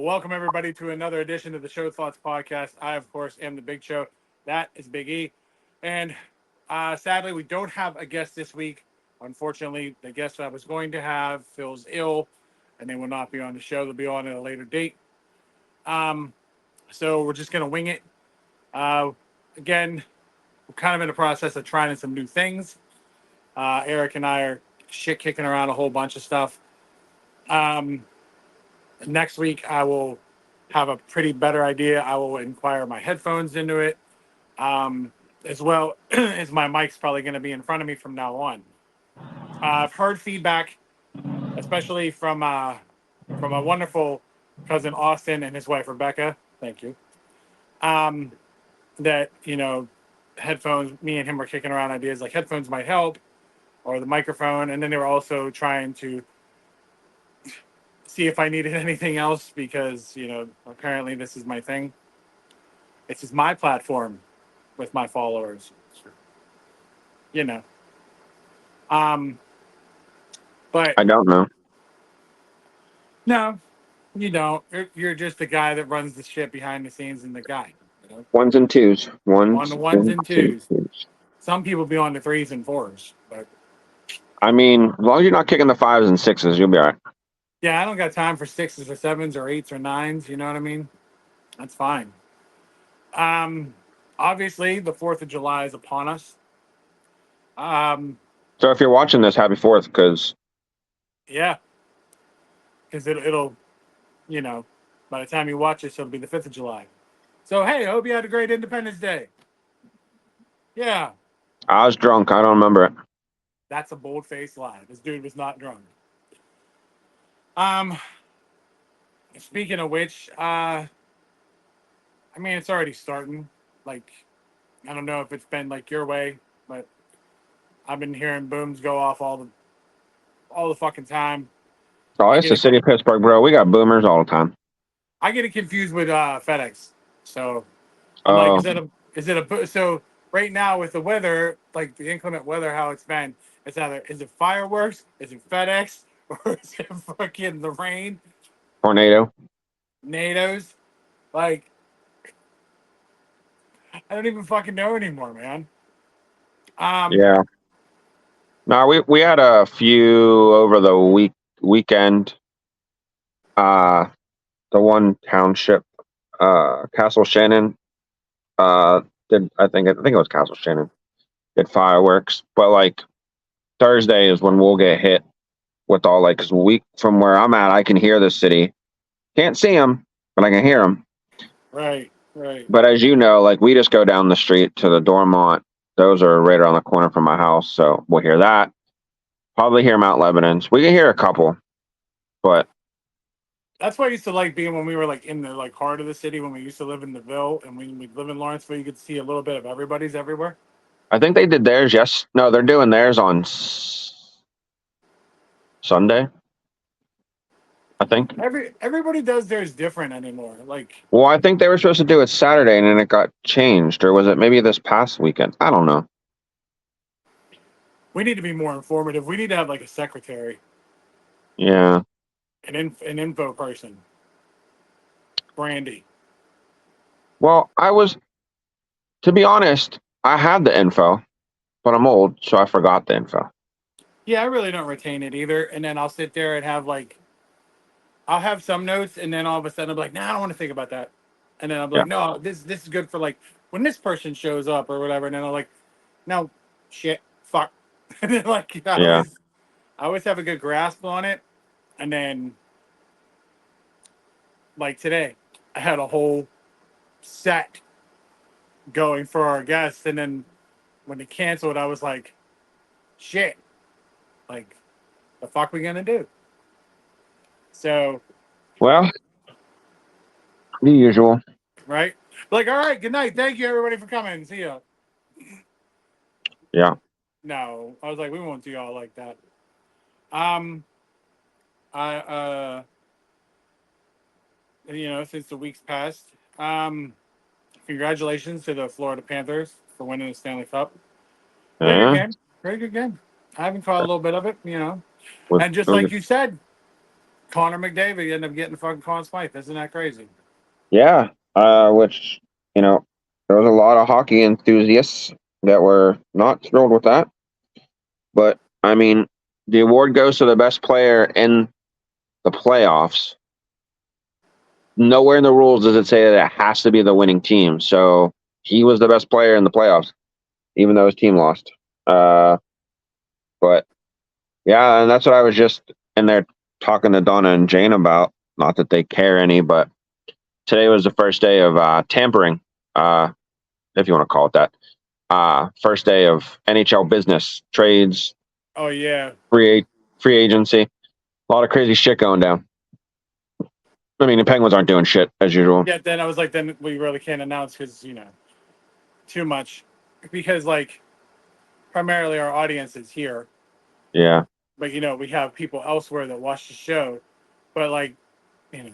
welcome everybody to another edition of the Show Thoughts podcast. I, of course, am the Big Show. That is Big E. And sadly, we don't have a guest this week. Unfortunately, the guest I was going to have feels ill and they will not be on the show. They'll be on at a later date. Um, so we're just going to wing it. Again, we're kind of in the process of trying some new things. Eric and I are shit kicking around a whole bunch of stuff. Next week, I will have a pretty better idea. I will inquire my headphones into it, as well as my mic's probably going to be in front of me from now on. I've heard feedback, especially from a wonderful cousin Austin and his wife Rebecca. Thank you. That headphones. Me and him were kicking around ideas like headphones might help, or the microphone, and then they were also trying to see if I needed anything else because apparently this is my thing. This is my platform with my followers. You know. Um, but I don't know. no, you don't. You're just the guy that runs the shit behind the scenes and the guy. Ones and twos. On the ones and twos. Some people be on the threes and fours, but I mean, as long as you're not kicking the fives and sixes, you'll be all right. yeah, I don't got time for sixes or sevens or eights or nines. You know what I mean? That's fine. Um, Obviously, the 4th of July is upon us. So if you're watching this, happy 4th, because Yeah, because it'll, by the time you watch this, it'll be the 5th of July. So, hey, I hope you had a great Independence Day. Yeah, I was drunk. I don't remember it. that's a bold-faced lie. This dude was not drunk. Um, Speaking of which, I mean, it's already starting. Like, I don't know if it's been like your way, but I've been hearing booms go off all the fucking time. Oh, I it's get the it. city of Pittsburgh, bro. We got boomers all the time. I get it confused with FedEx. So I'm like, Oh, so right now with the weather, like the inclement weather, how it's been, it's either is it fireworks, is it FedEx, or is it fucking the rain, tornado. NATO's? Like, I don't even fucking know anymore, man. Um, Yeah. No, we had a few over the weekend. Uh, the one township, Castle Shannon, did I think it was Castle Shannon did fireworks, but like Thursday is when we'll get hit with all like, cause we from where I'm at, I can hear the city. Can't see them, but I can hear them. right, right. But as you know, like we just go down the street to the Dormont. Those are right around the corner from my house, so we'll hear that. Probably hear Mount Lebanon's. We can hear a couple, but That's why I used to like being when we were like in the like heart of the city when we used to live in the Ville and when we live in Lawrenceville, you could see a little bit of everybody's everywhere. I think they did theirs. Yes, no, they're doing theirs on Sunday. I think. Everybody does theirs different anymore. Like Well, I think they were supposed to do it Saturday, and then it got changed, or was it maybe this past weekend? I don't know. we need to be more informative. We need to have like a secretary, Yeah. an info person, Brandy. Well, to be honest, I had the info, but I'm old, so I forgot the info. Yeah, I really don't retain it either. And then I'll sit there and have like I'll have some notes, and then all of a sudden I'm like, nah, I don't want to think about that. And then I'm Yeah. like, no, this is good for like when this person shows up or whatever. And then I'm like, no, shit, fuck. And then like Yeah. I always have a good grasp on it. And then like today, I had a whole set going for our guests, and then when they canceled, I was like, shit, like the fuck we gonna do? So Well, the usual. right, like all right, good night, thank you everybody for coming, see ya. Yeah. No, I was like, we won't do y'all like that. Um, I since the week's passed, congratulations to the Florida Panthers for winning the Stanley Cup. Very good Yeah. game. Very good game. I haven't caught a little bit of it, Was, And just was like you said, Connor McDavid ended up getting fucking Conn Smythe. Isn't that crazy? Yeah. Which, there was a lot of hockey enthusiasts that were not thrilled with that. But, I mean, the award goes to the best player in the playoffs. Nowhere in the rules does it say that it has to be the winning team. So he was the best player in the playoffs, even though his team lost. But yeah, and that's what I was just in there talking to Donna and Jane about. Not that they care any, but today was the first day of tampering, if you want to call it that. First day of NHL business, trades, Oh yeah. free agency. A lot of crazy shit going down. I mean, the Penguins aren't doing shit as usual. Yeah. Then I was like, then we really can't announce because too much, because like primarily our audience is here, Yeah. but we have people elsewhere that watch the show, but like you know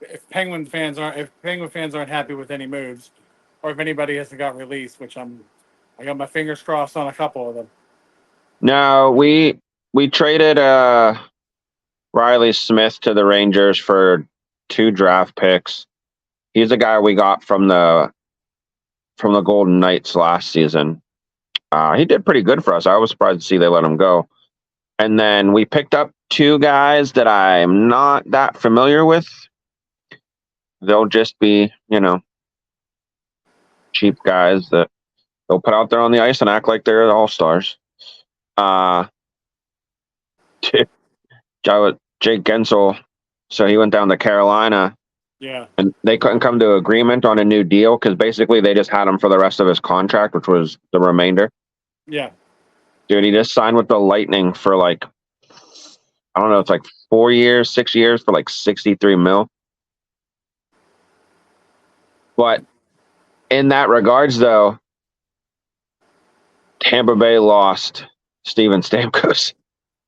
if Penguin fans aren't happy with any moves, or if anybody hasn't got released, which I got my fingers crossed on a couple of them. No, we traded Riley Smith to the Rangers for 2 draft picks. He's a guy we got from the Golden Knights last season. He did pretty good for us. I was surprised to see they let him go. And then we picked up 2 guys that I'm not that familiar with. They'll just be, cheap guys that they'll put out there on the ice and act like they're the all-stars. Jake Gensel, so he went down to Carolina. Yeah. And they couldn't come to agreement on a new deal because basically they just had him for the rest of his contract, which was the remainder. Yeah. Dude, he just signed with the Lightning for like, I don't know, it's like 4 years, 6 years for like 63 mil. But in that regards, though, Tampa Bay lost Steven Stamkos.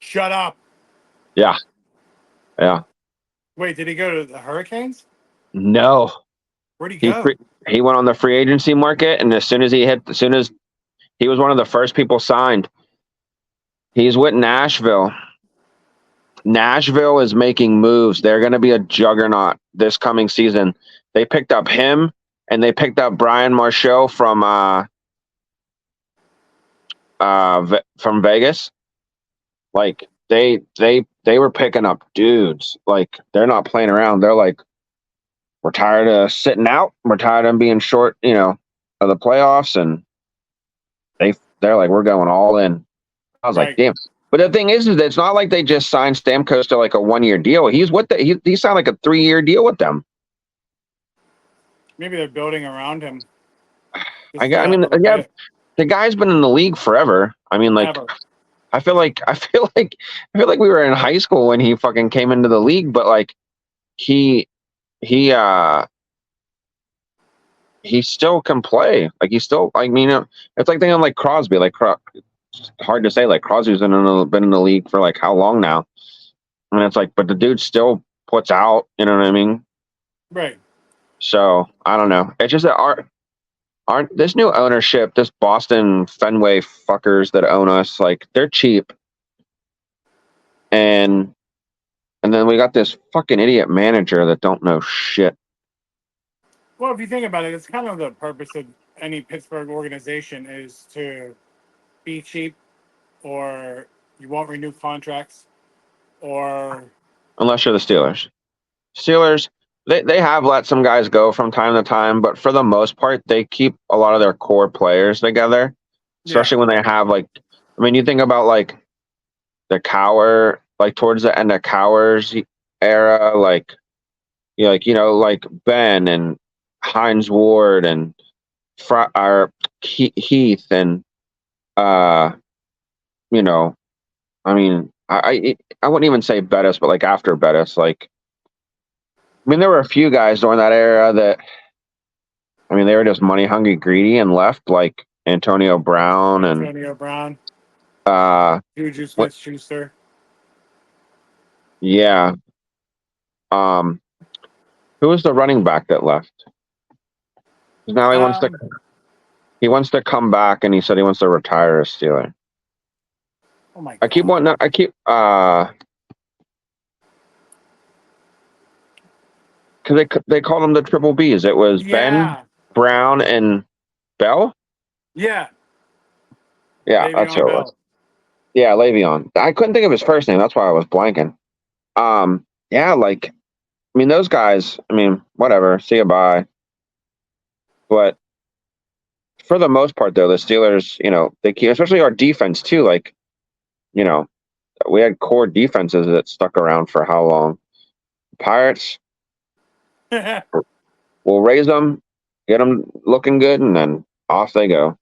Shut up. Yeah. Wait, did he go to the Hurricanes? No. Where'd he go? He went on the free agency market, and as soon as he was one of the first people signed, he's with Nashville. Nashville is making moves. They're going to be a juggernaut this coming season. They picked up him, and they picked up Brian Marchand from Vegas. Like they were picking up dudes. Like they're not playing around. They're like, we're tired of sitting out. We're tired of being short, of the playoffs, and they're like, we're going all in. I was like, damn. But the thing is that it's not like they just signed Stamkos to like a 1-year deal. He's what he signed like a 3-year deal with them. Maybe they're building around him. The guy's been in the league forever. I mean, like, Ever. I feel like we were in high school when he fucking came into the league, but like he still can play. Like he's still, I mean, it's like thinking like Crosby. Like it's hard to say. Like Crosby's been in the league for like how long now? I mean, it's like, but the dude still puts out. You know what I mean? Right. So I don't know. It's just that aren't this new ownership, this Boston Fenway fuckers that own us, like they're cheap. And then we got this fucking idiot manager that don't know shit. Well, if you think about it, it's kind of the purpose of any Pittsburgh organization is to be cheap, or you won't renew contracts, or Unless you're the Steelers. Steelers, they have let some guys go from time to time, but for the most part, they keep a lot of their core players together, especially when they have like, I mean, you think about like the Cowher, like towards the end of Cowher's era, like like Ben and Hines Ward and Heath and I mean, I wouldn't even say Bettis, but like after Bettis, like, I mean, there were a few guys during that era that, I mean, they were just money hungry, greedy, and left, like Antonio Brown, Juju Smith-Schuster. Yeah. Who was the running back that left? Now he wants to come back, and he said he wants to retire as Steeler. Oh my God. because they called them the Triple Bs. It was Ben, Yeah, Brown, and Bell. yeah, Yeah, that's who Le'Veon it was. Bell. Yeah, Le'Veon. I couldn't think of his first name. That's why I was blanking. Yeah, like I mean, those guys. I mean, whatever. See you bye. But for the most part, though, the Steelers, they keep, especially our defense too. Like, you know, we had core defenses that stuck around for how long? Pirates, But we'll raise them, get them looking good, and then off they go.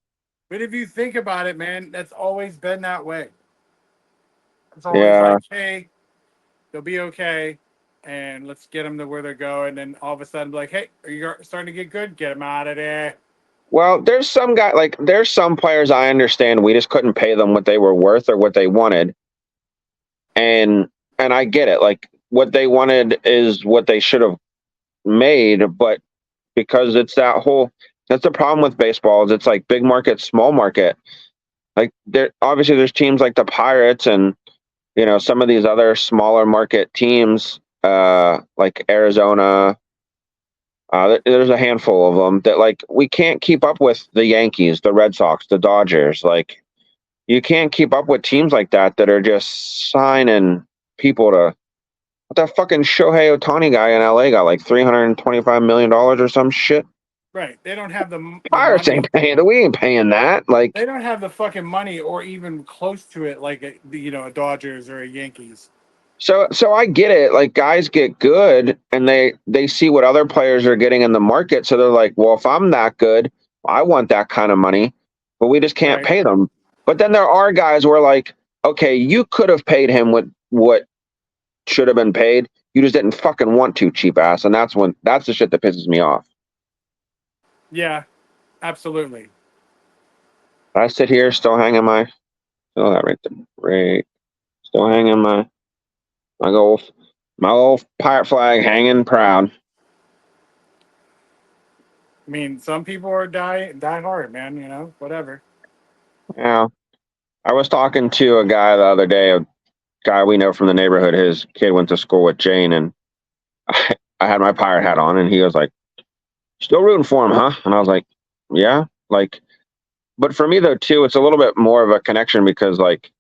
if you think about it, man, that's always been that way. It's always Yeah. like, hey, they'll be okay, and let's get them to where they're going. And then all of a sudden, be like, hey, are you starting to get good? Get them out of there. Well, there's some players I understand we just couldn't pay them what they were worth or what they wanted, and I get it. Like what they wanted is what they should have made, but because that's the problem with baseball is it's like big market, small market. Like there's teams like the Pirates and some of these other smaller market teams, like Arizona. There's a handful of them that like we can't keep up with the Yankees, the Red Sox, the Dodgers. Like you can't keep up with teams like that are just signing people to. What that fucking Shohei Ohtani guy in LA got like $325 million or some shit. Right. They don't have the Pirates money. ain't paying. We ain't paying that. They Like don't have the fucking money or even close to it like a Dodgers or a Yankees. so I get it. Like guys get good and they see what other players are getting in the market. So they're like, well, if I'm that good, I want that kind of money, but we just can't Right. pay them. But then there are guys where like, okay, you could have paid him what should have been paid. You just didn't fucking want to, cheap ass. And that's the shit that pisses me off. Yeah, absolutely. I sit here still hanging still that right there. Right. Still hanging my old pirate flag hanging proud. I mean, some people are die hard, man. Whatever. Yeah. I was talking to a guy the other day, a guy we know from the neighborhood. His kid went to school with Jane, and I had my pirate hat on, and he was like, "Still rooting for him, huh?" And I was like, "Yeah." Like, but for me though too, it's a little bit more of a connection because like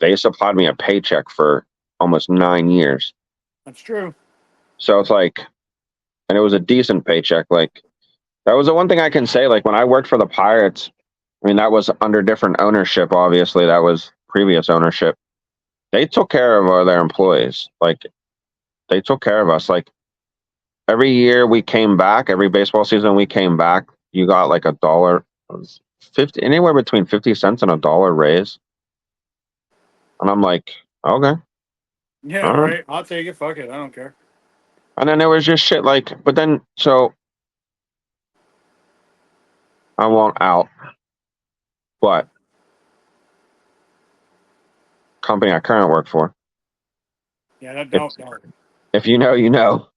they supplied me a paycheck for almost 9 years, That's true. so it's like, and it was a decent paycheck. Like that was the one thing I can say. Like when I worked for the Pirates, I mean that was under different ownership. Obviously, that was previous ownership. They took care of their employees. Like they took care of us. Like every year we came back, every baseball season we came back, you got like $1, it was 50, anywhere between 50 cents and $1 raise. And I'm like, okay, Yeah, all right. right. I'll take it. Fuck it. I don't care. And then there was just shit like, but then so I won't out, but company I currently work for, Yeah, that if don't. if you know, you know.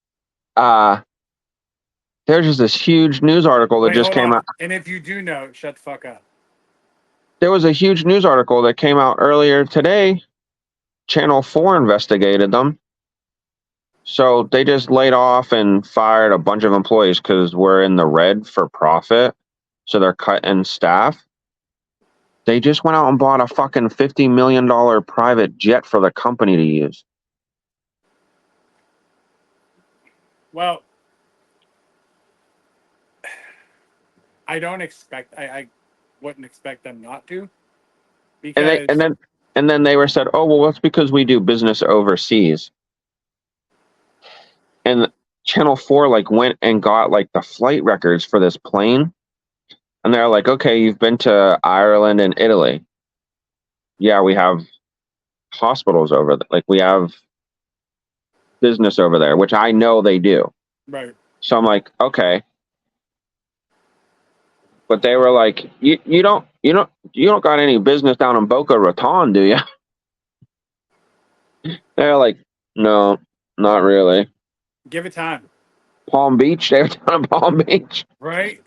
Uh there's just this huge news article that Wait, just hold came on. out. And if you do know, shut the fuck up. There was a huge news article that came out earlier today. Channel 4 investigated them. So they just laid off and fired a bunch of employees because we're in the red for profit. So they're cutting staff. They just went out and bought a fucking $50 million private jet for the company to use. Well, I don't expect. I wouldn't expect them not to, And they because and then they were said, oh well, that's because we do business overseas. And Channel 4 like went and got like the flight records for this plane. And they're like, okay, you've been to Ireland and Italy. Yeah, we have hospitals over there. Like we have business over there, which I know they do. right. So I'm like, okay. But they were like, you don't got any business down in Boca Raton, do you? They're like, no, not really. Give it time. Palm Beach, they were down in Palm Beach. Right.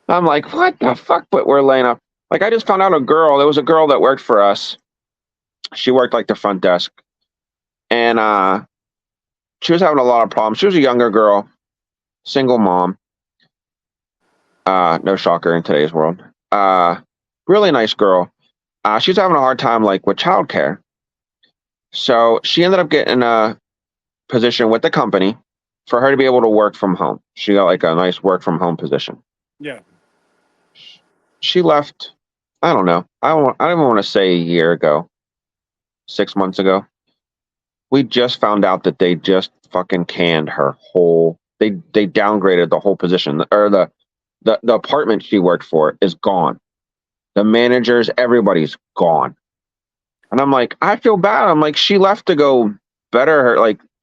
I'm like, what the fuck? But we're laying up. Like I just found out there was a girl that worked for us. She worked like the front desk. And she was having a lot of problems. She was a younger girl. single mom. No shocker in today's world. Really nice girl. She was having a hard time like with childcare. So she ended up getting a position with the company for her to be able to work from home. She got like a nice work from home position. Yeah. She left, I don't know. I don't even want to say a year ago, 6 months ago. We just found out that they just fucking canned her whole. They downgraded the whole position, or the apartment she worked for is gone. The managers, everybody's gone. And I'm like, I feel bad. I'm like, she left to go better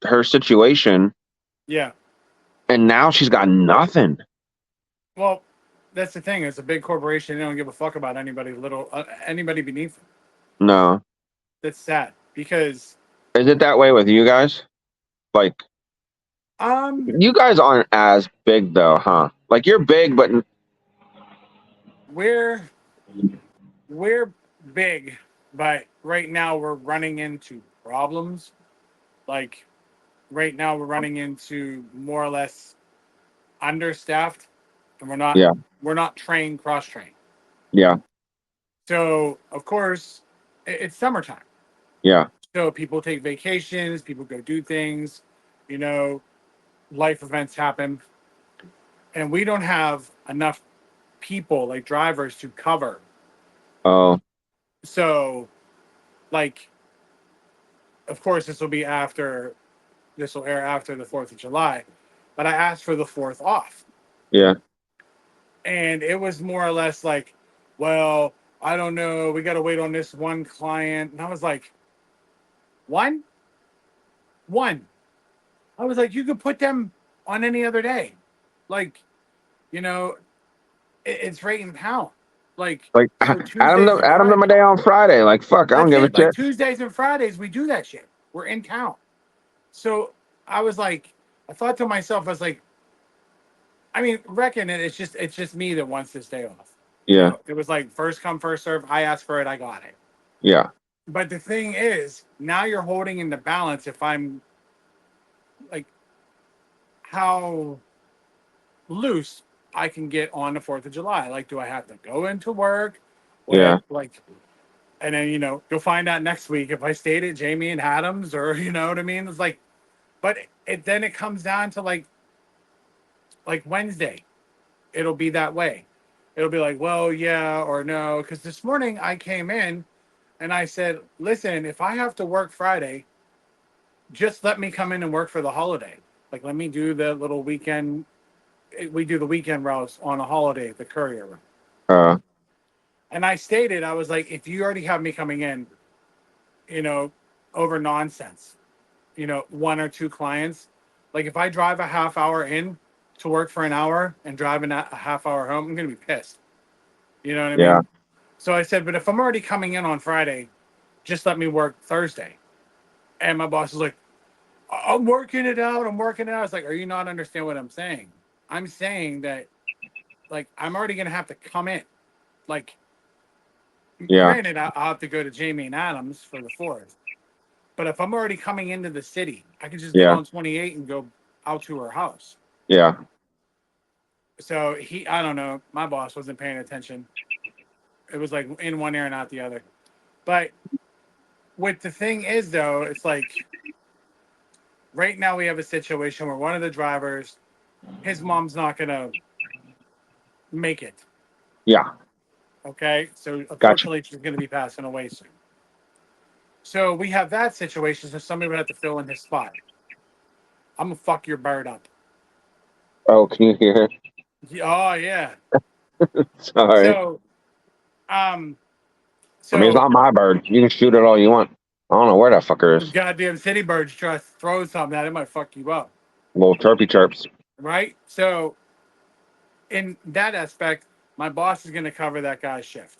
her situation, Yeah. and now she's got nothing. Well, that's the thing. It's a big corporation. They don't give a fuck about anybody beneath them. No. That's sad because Is it that way with you guys? Like, you guys aren't as big though, huh? Like you're big, but we're we're big, but right now we're running into problems. Like right now we're running into more or less understaffed, and yeah, we're not trained, cross trained. yeah, So of course it's summertime. yeah, So people take vacations, people go do things, you know, life events happen, and we don't have enough people like drivers to cover. oh, So like of course this will air after the 4th of July, but I asked for the 4th off. yeah, And it was more or less like, well, I don't know, we got to wait on this one client. And I was like, one? One. I was like, you could put them on any other day. Like, you know, it's right in town. Like, like so Tuesdays and Adam them a Fridays. day on Friday. Like fuck, I don't That's give a it. Like shit. Tuesdays and Fridays, we do that shit. We're in town. So I was like, I thought to myself, I was like, I mean, reckon it's just me that wants this day off. You Yeah, know, it was like first come, first serve. I asked for it, I got it. yeah, But the thing is, now you're holding in the balance if I'm like how loose I can get on the 4th of July. Like, do I have to go into work? yeah, Like, and then, you'll find out next week if I stayed at Jamie and Adams or, you know what I mean? It's like, but then it comes down to like Wednesday. It'll be that way. It'll be like, well, yeah or no. Because this morning I came in and I said, listen, if I have to work Friday, just let me come in and work for the holiday. Like, let me do the little weekend. We do the weekend routes on a holiday, the courier. uh, And I stated, I was like, if you already have me coming in, you know, over nonsense, one or two clients, like if I drive a half hour in to work for an hour and driving a half hour home, I'm going to be pissed. You know what I yeah, mean? So I said, but if I'm already coming in on Friday, just let me work Thursday. And my boss was like, I'm working it out. I'm working it out. I was like, are you not understand what I'm saying? I'm saying that, like, I'm already going to have to come in. Like, yeah, granted, I'll have to go to Jamie and Adams for the 4th. But if I'm already coming into the city, I can just get yeah, on 28 and go out to her house. yeah, So I don't know, my boss wasn't paying attention. It was like in one ear and out the other. But what the thing is, though, it's like right now we have a situation where one of the drivers, his mom's not going to make it. yeah. Okay. So Gotcha. unfortunately, she's going to be passing away soon. So we have that situation. So somebody would have to fill in his spot. I'm going to fuck your bird up. Oh, can you hear it? Oh, yeah. Sorry. So, um, I mean, it's so not my bird. You can shoot it all you want. I don't know where that fucker is. goddamn city birds try to throw something at it, might fuck you up. Little chirpy chirps. Right. So, in that aspect, my boss is going to cover that guy's shift.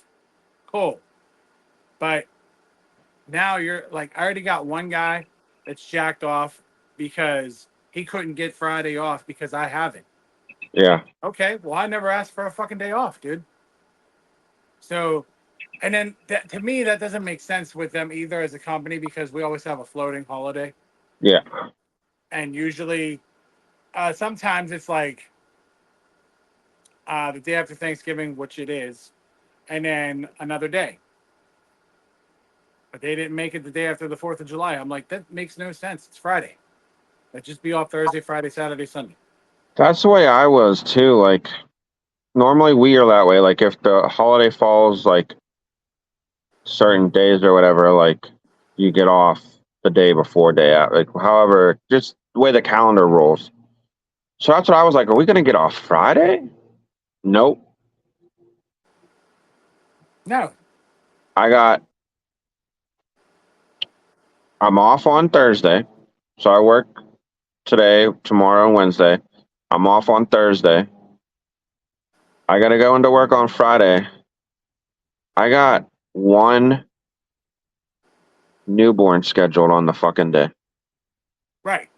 Cool. But now you're like, I already got one guy that's jacked off because he couldn't get Friday off because I have it. Yeah, Okay, well, I never asked for a fucking day off, dude. So, and then to me, that doesn't make sense with them either as a company because we always have a floating holiday. yeah, And usually, sometimes it's like the day after Thanksgiving, which it is, and then another day. But they didn't make it the day after the 4th of July. I'm like, that makes no sense. It's Friday. Let's just be off Thursday, Friday, Saturday, Sunday. That's the way I was too. Like normally we are that way. Like if the holiday falls like certain days or whatever, like you get off the day before, day out. Like however, just the way the calendar rolls. So that's what I was like. Are we gonna get off Friday? Nope. No. I got. I'm off on Thursday, so I work today, tomorrow, and Wednesday. I'm off on Thursday. I gotta go into work on Friday. I got one newborn scheduled on the fucking day. Right.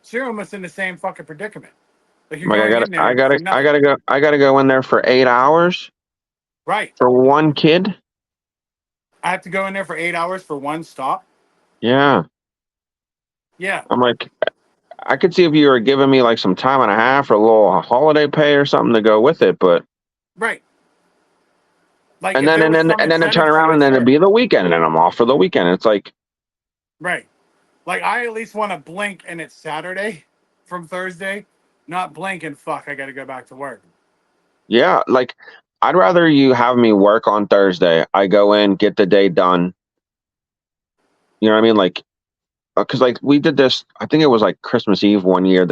So you're almost in the same fucking predicament. Like you're Like going in there for nothing. I gotta go in there for 8 hours Right. for one kid. I have to go in there for 8 hours for one stop. Yeah, Yeah. I'm like, I could see if you were giving me like some time and a half or a little holiday pay or something to go with it, but Right. Like and if then there and was then some and then to turn incentive to around it, and then it'd sure. be the weekend and I'm off for the weekend. It's like, Right. Like I at least want to blink and it's Saturday from Thursday, not blink and fuck, I got to go back to work. yeah, like I'd rather you have me work on Thursday. I go in, get the day done. You know what I mean? Like, because like we did this. I think it was like Christmas Eve one year.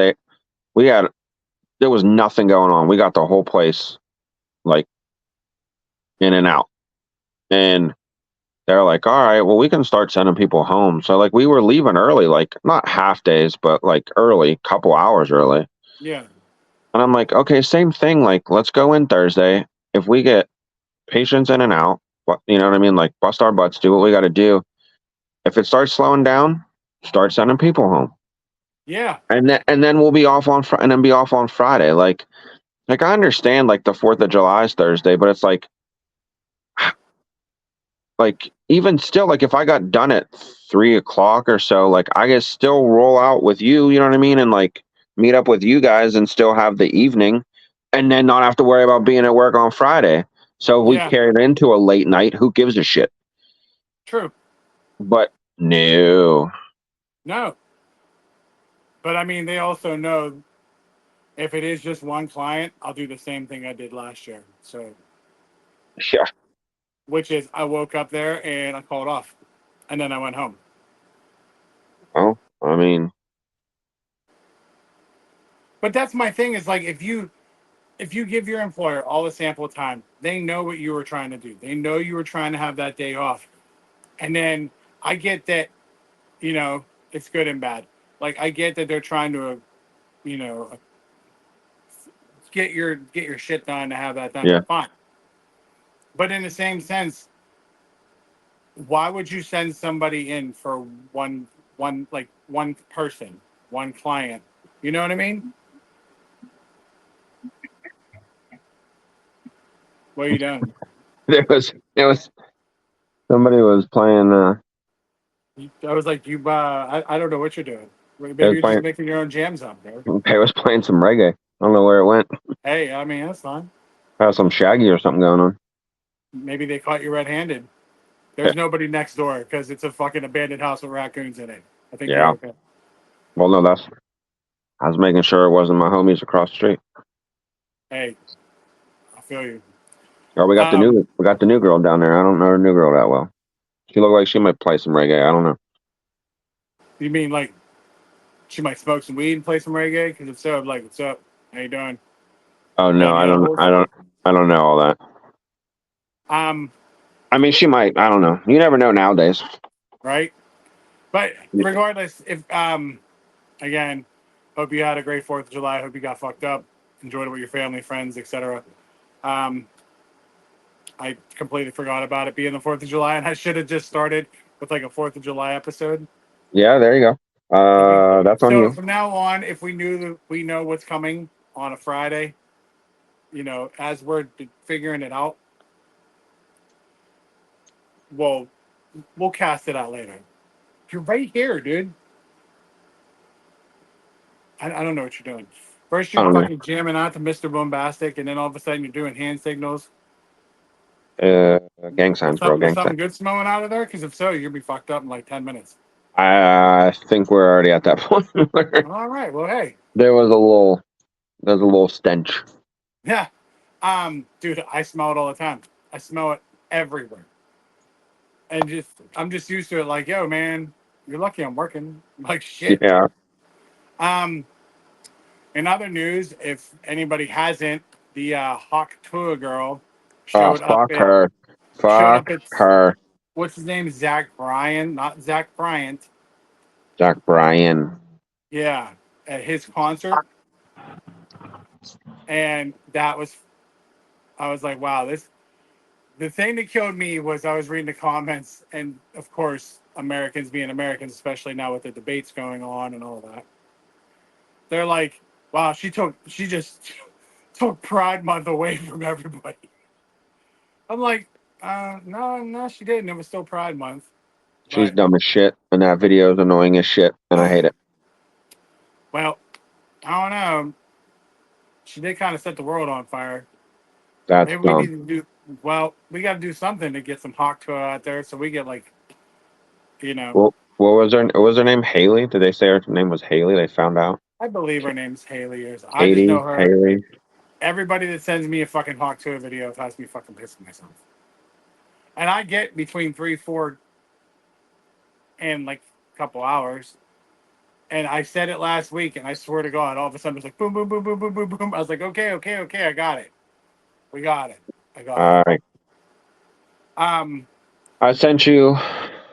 We had there was nothing going on. We got the whole place like in and out, and they're like, all right, well we can start sending people home. So like we were leaving early, like not half days, but like early, couple hours early. Yeah. And I'm like, okay, same thing. Like let's go in Thursday. If we get patients in and out, you know what I mean? Like bust our butts, do what we got to do. If it starts slowing down, start sending people home, Yeah. and then we'll be off on and then be off on Friday. Like I understand like the 4th of July is Thursday, but it's like even still, like if I got done at 3 o'clock or so, like I could still roll out with you. You know what I mean? And like meet up with you guys and still have the evening, and then not have to worry about being at work on Friday. So if we Yeah. carried into a late night, who gives a shit? True. But no. No. But I mean, they also know if it is just one client, I'll do the same thing I did last year. So, Yeah. which is I woke up there and I called off and then I went home. Well, I mean, But that's my thing is like if you give your employer all the sample time, they know what you were trying to do. They know you were trying to have that day off. And then I get that, it's good and bad. Like I get that they're trying to, you know, get your shit done to have that done. yeah. Fine. But in the same sense, why would you send somebody in for one person, one client? You know what I mean? What are you doing? There was somebody was playing. I was like, I don't know what you're doing. They Maybe was you're just playing. making your own jams up, bro. They was playing some reggae. I don't know where it went. Hey, I mean, that's fine. Had some Shaggy or something going on. Maybe they caught you red-handed. There's nobody next door because it's a fucking abandoned house with raccoons in it. I think you're Yeah. okay. Well, no, I was making sure it wasn't my homies across the street. Hey, I feel you. Or we got the new girl down there. I don't know the new girl that well. She looked like she might play some reggae. I don't know. You mean like she might smoke some weed and play some reggae? Because if so, I'm like, what's up? How you doing? Oh Got no, any edibles? I don't know all that. Um, I mean, she might. I don't know. You never know nowadays. right. But regardless, if again, hope you had a great 4th of July. Hope you got fucked up, enjoyed it with your family, friends, etc. Um, I completely forgot about it being the 4th of July, and I should have just started with like a 4th of July episode. Yeah, there you go. That's on So you. from now on, if we know what's coming on a Friday, as we're figuring it out, we'll we'll cast it out later. You're right here, dude. I don't know what you're doing. First, I you're don't fucking jamming out to Mr. Bombastic, and then all of a sudden you're doing hand signals. know. Gang signs, bro. Was Gang signs. something good smelling out of there? Because if so, you'll be fucked up in like 10 minutes. I think we're already at that point where All right. Well, hey. there's a little stench. Yeah. Dude, I smell it all the time. I smell it everywhere. And I'm just used to it. Like, yo, man, you're lucky I'm working. I'm like, shit. Yeah. Um, in other news, if anybody hasn't, the Hawk Tour girl Oh, showed up fuck at her. showed up Fuck at her. what's his name? Zach Bryan, not Zach Bryant. Jack Bryan. Yeah, at his concert, and that was I was like, wow, this. The thing that killed me was I was reading the comments, and of course, Americans being Americans, especially now with the debates going on and all that, they're like, wow, she just took Pride Month away from everybody. I'm like, no, she didn't. It was still Pride Month. She's But, dumb as shit, and that video is annoying as shit, and I hate it. well, I don't know. She did kind of set the world on fire. That's Maybe we need dumb. to do, well, we got to do something to get some Hawk Tour out there so we get, like, you know, Well, what was her? Was her name Haley? Did they say her name was Haley? They found out. I believe her name's Haley. I just know Katie her. Haley. Everybody that sends me a fucking Hawk Tour video has me fucking pissing myself. And I get between 3, 4, and like a couple hours. And I said it last week, and I swear to God, all of a sudden it was like boom, boom, boom, boom, boom, boom, boom. I was like, okay, I got it. We got it. I got it. All right. Um, I sent you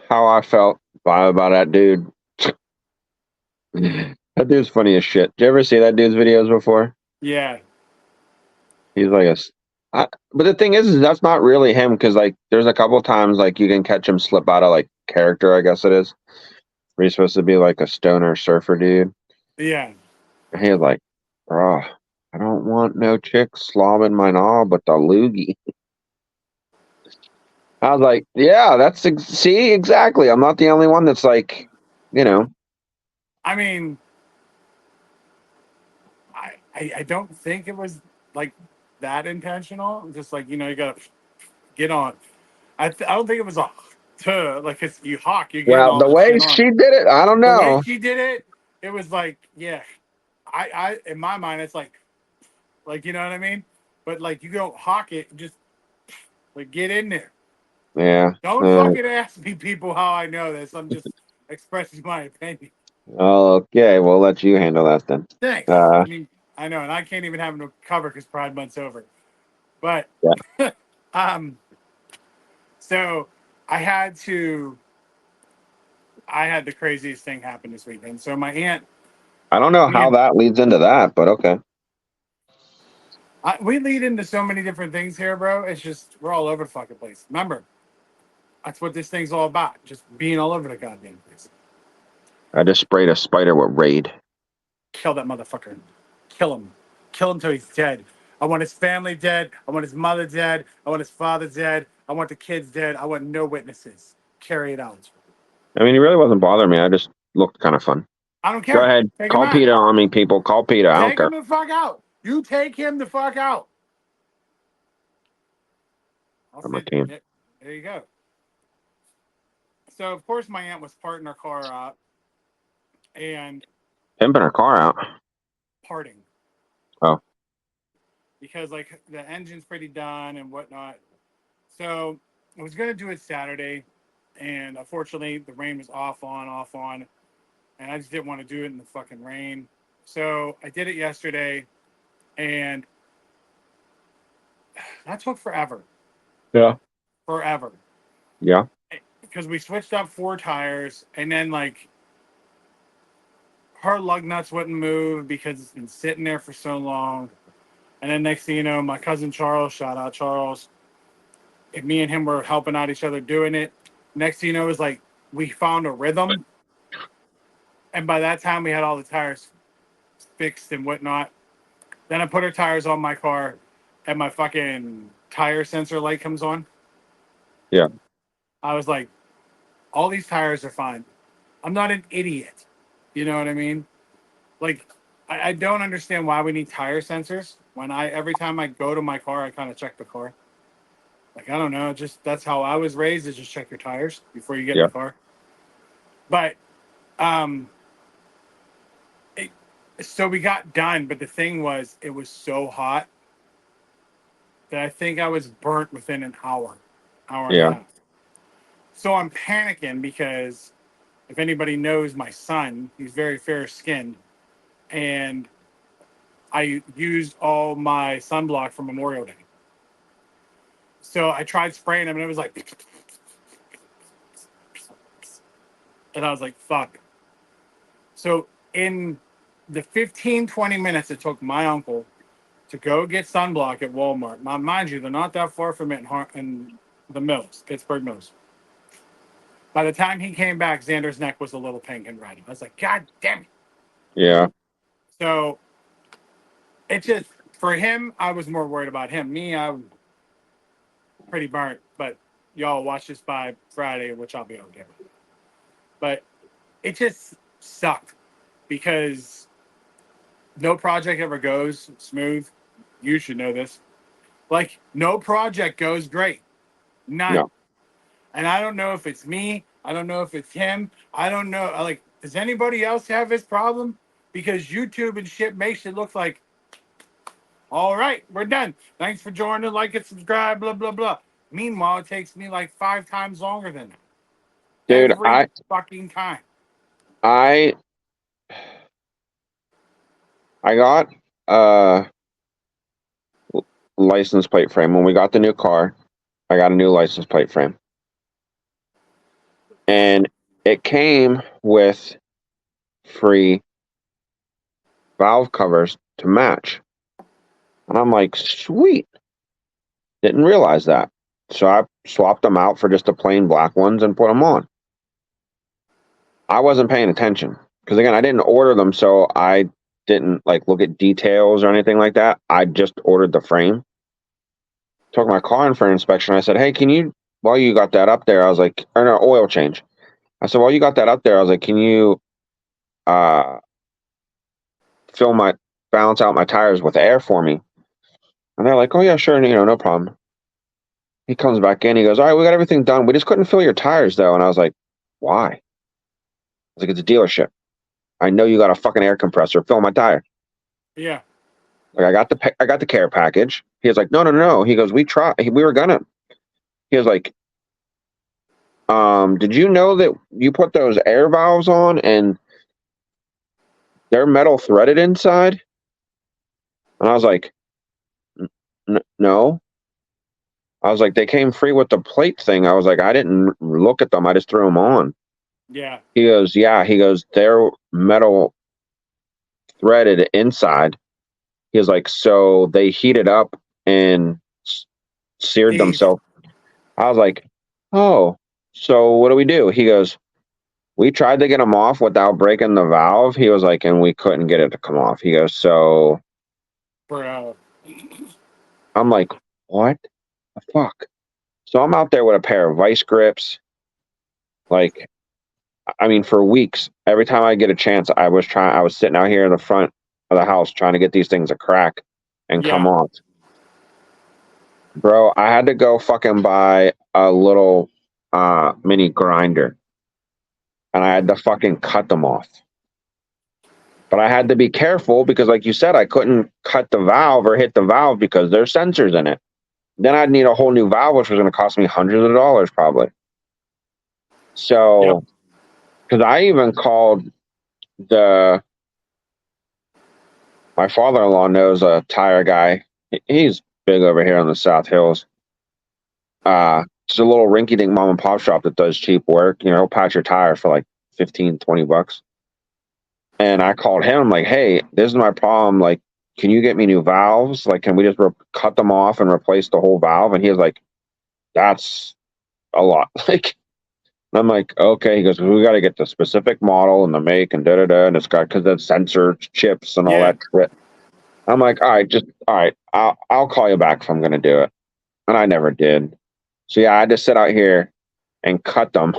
how I felt about that dude. That dude's funny as shit. Did you ever see that dude's videos before? yeah, He's like but the thing is that's not really him because like there's a couple times like you can catch him slip out of like character, I guess it is. Where he's supposed to be like a stoner surfer dude. yeah. And he was like, bro, I don't want no chick slobbing my knob with the loogie. I was like, yeah, see, exactly. I'm not the only one that's like, you know, I mean, I don't think it was like that intentional. Just like you gotta get on. I don't think it was a like it's you hawk. You're getting well, all the that way shit on. she did it, I don't The way know. she did it, it was like yeah. I in my mind it's like you know what I mean. But like you don't hawk it, just like get in there. Yeah. Don't fucking ask me, people, how I know this. I'm just expressing my opinion. Okay, we'll let you handle that then. Thanks. Uh, I mean, I know, and I can't even have no cover because Pride Month's over. But yeah. um, so I had to. I had the craziest thing happen this weekend. So my aunt, I don't know me how and that leads into that, but okay. we lead into so many different things here, bro. It's just we're all over the fucking place. Remember, that's what this thing's all about. Just being all over the goddamn place. I just sprayed a spider with Raid. Kill that motherfucker. Kill him. Kill him till he's dead. I want his family dead. I want his mother dead. I want his father dead. I want the kids dead. I want no witnesses. Carry it out. I mean, he really wasn't bothering me. I just looked kind of fun. I don't Go care. ahead. Take him Call out. Peter on me, people. Call Peter. I don't Take care. him the fuck out. You take him the fuck out. I'll I'm a sit. team. There you go. So of course my aunt was parting her car out and Pimping her car out. parting. Oh. Because like the engine's pretty done and whatnot. So I was gonna do it Saturday, and unfortunately the rain was off on, and I just didn't want to do it in the fucking rain. So I did it yesterday, and that took forever. Yeah. Forever. Yeah. Because we switched up 4 tires, and then like her lug nuts wouldn't move because it's been sitting there for so long. And then next thing you know, my cousin Charles, shout out Charles, and me and him were helping out each other doing it. Next thing you know, it was like we found a rhythm. And by that time, we had all the tires fixed and whatnot. Then I put her tires on my car, and my fucking tire sensor light comes on. Yeah. I was like, all these tires are fine. I'm not an idiot. You know what I mean? Like, I don't understand why we need tire sensors. Every time I go to my car, I kind of check the car. Like, I don't know, just that's how I was raised, is just check your tires before you get in Yeah. the car. But um it, so we got done, but the thing was, it was so hot that I think I was burnt within an hour and a Yeah. half. So I'm panicking because if anybody knows my son, he's very fair skinned, and I used all my sunblock for Memorial Day. So I tried spraying him, and it was like, and I was like, fuck. So in the 15, 20 minutes it took my uncle to go get sunblock at Walmart. Now, mind you, they're not that far from it in the Mills, Pittsburgh Mills. By the time he came back, Xander's neck was a little pink and red. I was like, God damn it. Yeah. So it just, for him, I was more worried about him. Me, I'm pretty burnt, but y'all watch this by Friday, which I'll be okay with. But it just sucked because no project ever goes smooth. You should know this. Like, no project goes great. None. No. And I don't know if it's me. I don't know if it's him. I don't know. Like, does anybody else have this problem? Because YouTube and shit makes it look like, all right, we're done. Thanks for joining. Like and subscribe, blah, blah, blah. Meanwhile, it takes me like 5 times longer than that. Dude, Every fucking time. I got a license plate frame when we got the new car. I got a new license plate frame, and it came with free valve covers to match. And I'm like, sweet. Didn't realize that. So I swapped them out for just the plain black ones and put them on. I wasn't paying attention because, again, I didn't order them, so I didn't like look at details or anything like that. I just ordered the frame. Took my car in for an inspection. I said, hey, can you, while you got that up there, I was like, or no, oil change. I said, while you got that up there, I was like, can you uh balance out my tires with air for me? And they're like, oh yeah, sure, no problem. He comes back in, he goes, all right, we got everything done. We just couldn't fill your tires though. And I was like, why? I was like, it's a dealership. I know you got a fucking air compressor. Fill my tire. Yeah. Like, I got the care package. He was like, no. He goes, we were gonna. He was like, did you know that you put those air valves on and they're metal threaded inside? And I was like, no. I was like, they came free with the plate thing. I was like, I didn't look at them. I just threw them on. Yeah. He goes, yeah. He goes, they're metal threaded inside. He was like, so they heated up and seared themselves. I was like, oh, so what do we do? He goes, we tried to get them off without breaking the valve. He was like, and we couldn't get it to come off. He goes, so Bro. I'm like, what the fuck? So I'm out there with a pair of vice grips. Like, I mean, for weeks, every time I get a chance, I was sitting out here in the front of the house trying to get these things to crack and come off. Bro, I had to go fucking buy a little mini grinder. And I had to fucking cut them off. But I had to be careful because, like you said, I couldn't cut the valve or hit the valve because there's sensors in it. Then I'd need a whole new valve, which was going to cost me hundreds of dollars probably. So, because I even called my father-in-law knows a tire guy. He's big over here on the South Hills. It's a little rinky-dink mom and pop shop that does cheap work. He'll patch your tire for like 15, 20 bucks. And I called him like, hey, this is my problem. Like, can you get me new valves? Like, can we just cut them off and replace the whole valve? And he was like, that's a lot. Like, and I'm like, okay. He goes, we got to get the specific model and the make and da-da-da. And it's got, because the sensor chips and all that shit. I'm like, all right. I'll call you back if I'm going to do it. And I never did. So yeah, I had to sit out here and cut them.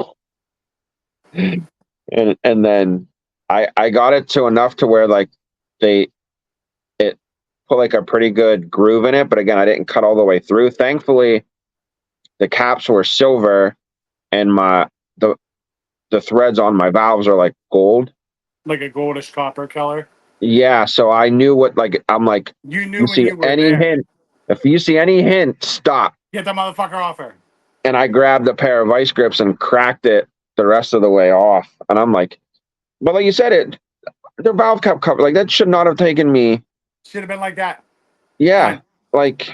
And then I got it to enough to where like it put like a pretty good groove in it, but again, I didn't cut all the way through. Thankfully, the caps were silver, and the threads on my valves are like gold. Like a goldish copper color. Yeah, so I knew what like I'm like. You You knew when see you were any there. hint? If you see any hint, stop. Get that motherfucker off her. And I grabbed a pair of vice grips and cracked it the rest of the way off. And I'm like, but like you said, the valve cap cover, like that should not have taken me. Should have been like that. Yeah, Done. like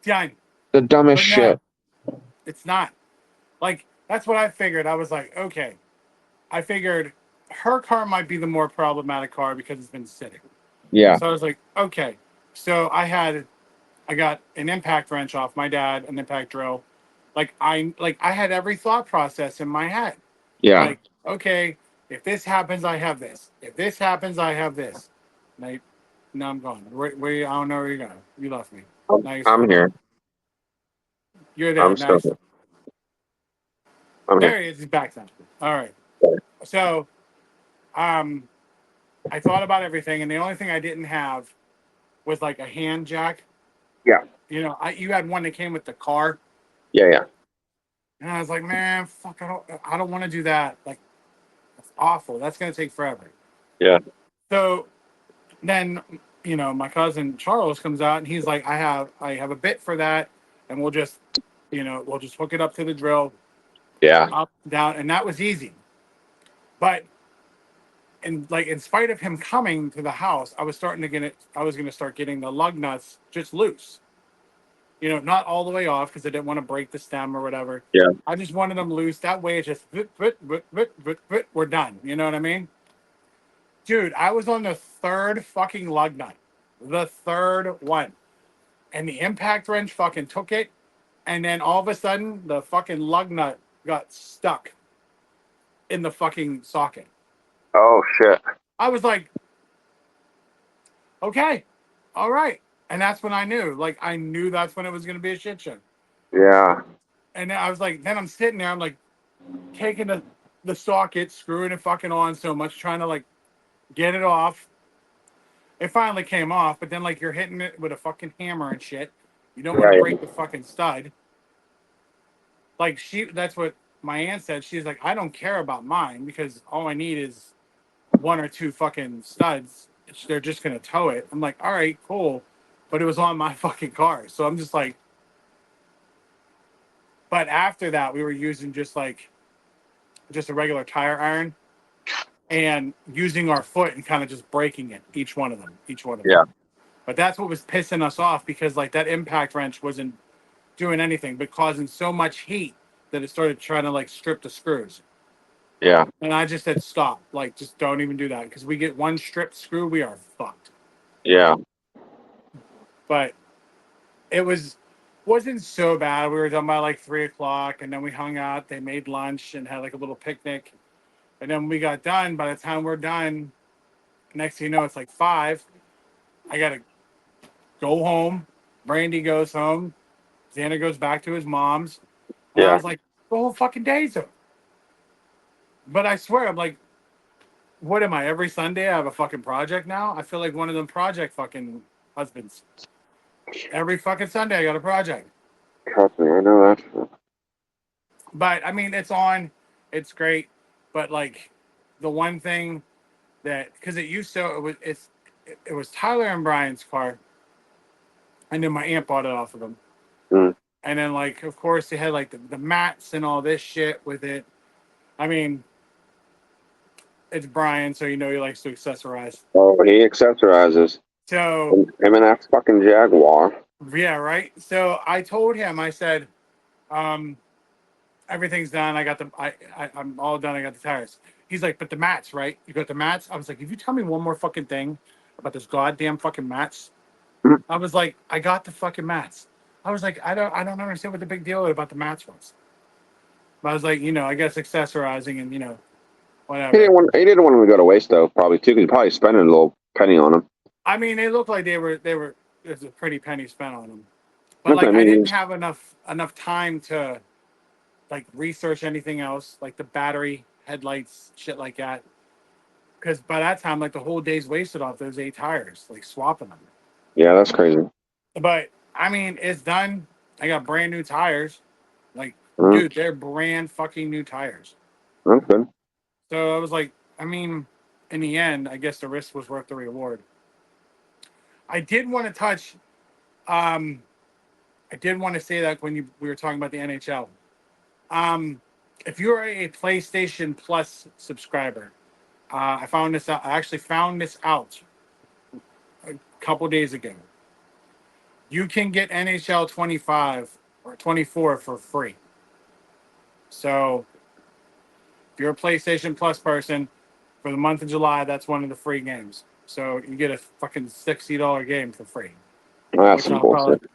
Done. the dumbest But shit. no, it's not. Like, that's what I figured. I was like, okay. I figured her car might be the more problematic car because it's been sitting. Yeah, So I was like, okay. So I got an impact wrench off my dad, an impact drill. I had every thought process in my head. yeah. Like, okay, if this happens, I have this. If this happens, I have this. Like, now I'm gone. I don't know where you're going. You left me. Now I'm here. You're there. I'm still Nice. here. I'm here. There he is. He's back then. All right. So, I thought about everything, and the only thing I didn't have was like a hand jack. Yeah, You had one that came with the car, yeah. and I was like, man, fuck, I don't want to do that. Like, that's awful. That's gonna take forever. Yeah. So then, my cousin Charles comes out, and he's like, I have a bit for that, and we'll just hook it up to the drill, Yeah. up, down, and that was easy. But in spite of him coming to the house, I was starting to get it. I was going to start getting the lug nuts just loose. Not all the way off because I didn't want to break the stem or whatever. Yeah. I just wanted them loose. That way, it's just we're done. You know what I mean? Dude, I was on the third fucking lug nut, the third one, and the impact wrench fucking took it, and then all of a sudden the fucking lug nut got stuck in the fucking socket. Oh shit. I was like, okay, all right. And that's when I knew. Like, I knew that's when it was going to be a shit show. Yeah. And then I was like, then I'm sitting there, I'm like taking the socket, screwing it fucking on so much, trying to like get it off. It finally came off, but then like you're hitting it with a fucking hammer and shit. You don't want to Right. break the fucking stud. Like that's what my aunt said. She's like, I don't care about mine because all I need is one or two fucking studs. They're just gonna tow it. I'm like, all right, cool. But it was on my fucking car. So I'm just like, but after that, we were using just a regular tire iron and using our foot and kind of just breaking it, each one of them. Yeah. But that's what was pissing us off because like that impact wrench wasn't doing anything but causing so much heat that it started trying to like strip the screws. Yeah. And I just said, stop. Like, just don't even do that. Because we get one stripped screw, we are fucked. Yeah. But it wasn't so bad. We were done by like 3:00, and then we hung out. They made lunch and had like a little picnic. And then we got done. By the time we're done, next thing you know, it's like 5. I gotta go home. Brandy goes home. Xander goes back to his mom's. And I Yeah. was like, the whole fucking day's over. But I swear, I'm like, what am I? Every Sunday I have a fucking project now? I feel like one of them project fucking husbands. Every fucking Sunday I got a project. Trust me, I know that. But I mean, it's great. But like the one thing that because it was Tyler and Brian's car, and then my aunt bought it off of them. Mm. And then like of course they had like the mats and all this shit with it. I mean, it's Brian, so he likes to accessorize. Oh, he accessorizes. So Him and that fucking Jaguar. yeah, right. So I told him, I said, everything's done. I'm all done. I got the tires. He's like, but the mats, right? You got the mats? I was like, if you tell me one more fucking thing about this goddamn fucking mats, Mhm. I was like, I got the fucking mats. I was like, I don't understand what the big deal about the mats was. But I was like, I guess accessorizing and whatever. He didn't want him to go to waste though, probably too, because he probably spending a little penny on him. I mean, they looked like there's a pretty penny spent on them. But That's like what I mean. I didn't have enough time to like research anything else, like the battery, headlights, shit like that. because by that time, like the whole day's wasted off those 8 tires, like swapping them. Yeah, that's crazy. But I mean, it's done. I got brand new tires. Like, Mm, dude, they're brand fucking new tires. that's good. So I was like, I mean, in the end, I guess the risk was worth the reward. I did want to touch. Um, I did want to say that when we were talking about the NHL. Um, if you're a PlayStation Plus subscriber, I found this out. I actually found this out a couple days ago. You can get NHL 25 or 24 for free. So if you're a PlayStation Plus person, for the month of July, that's one of the free games. So you get a fucking $60 game for free, Oh, that's which some bullshit.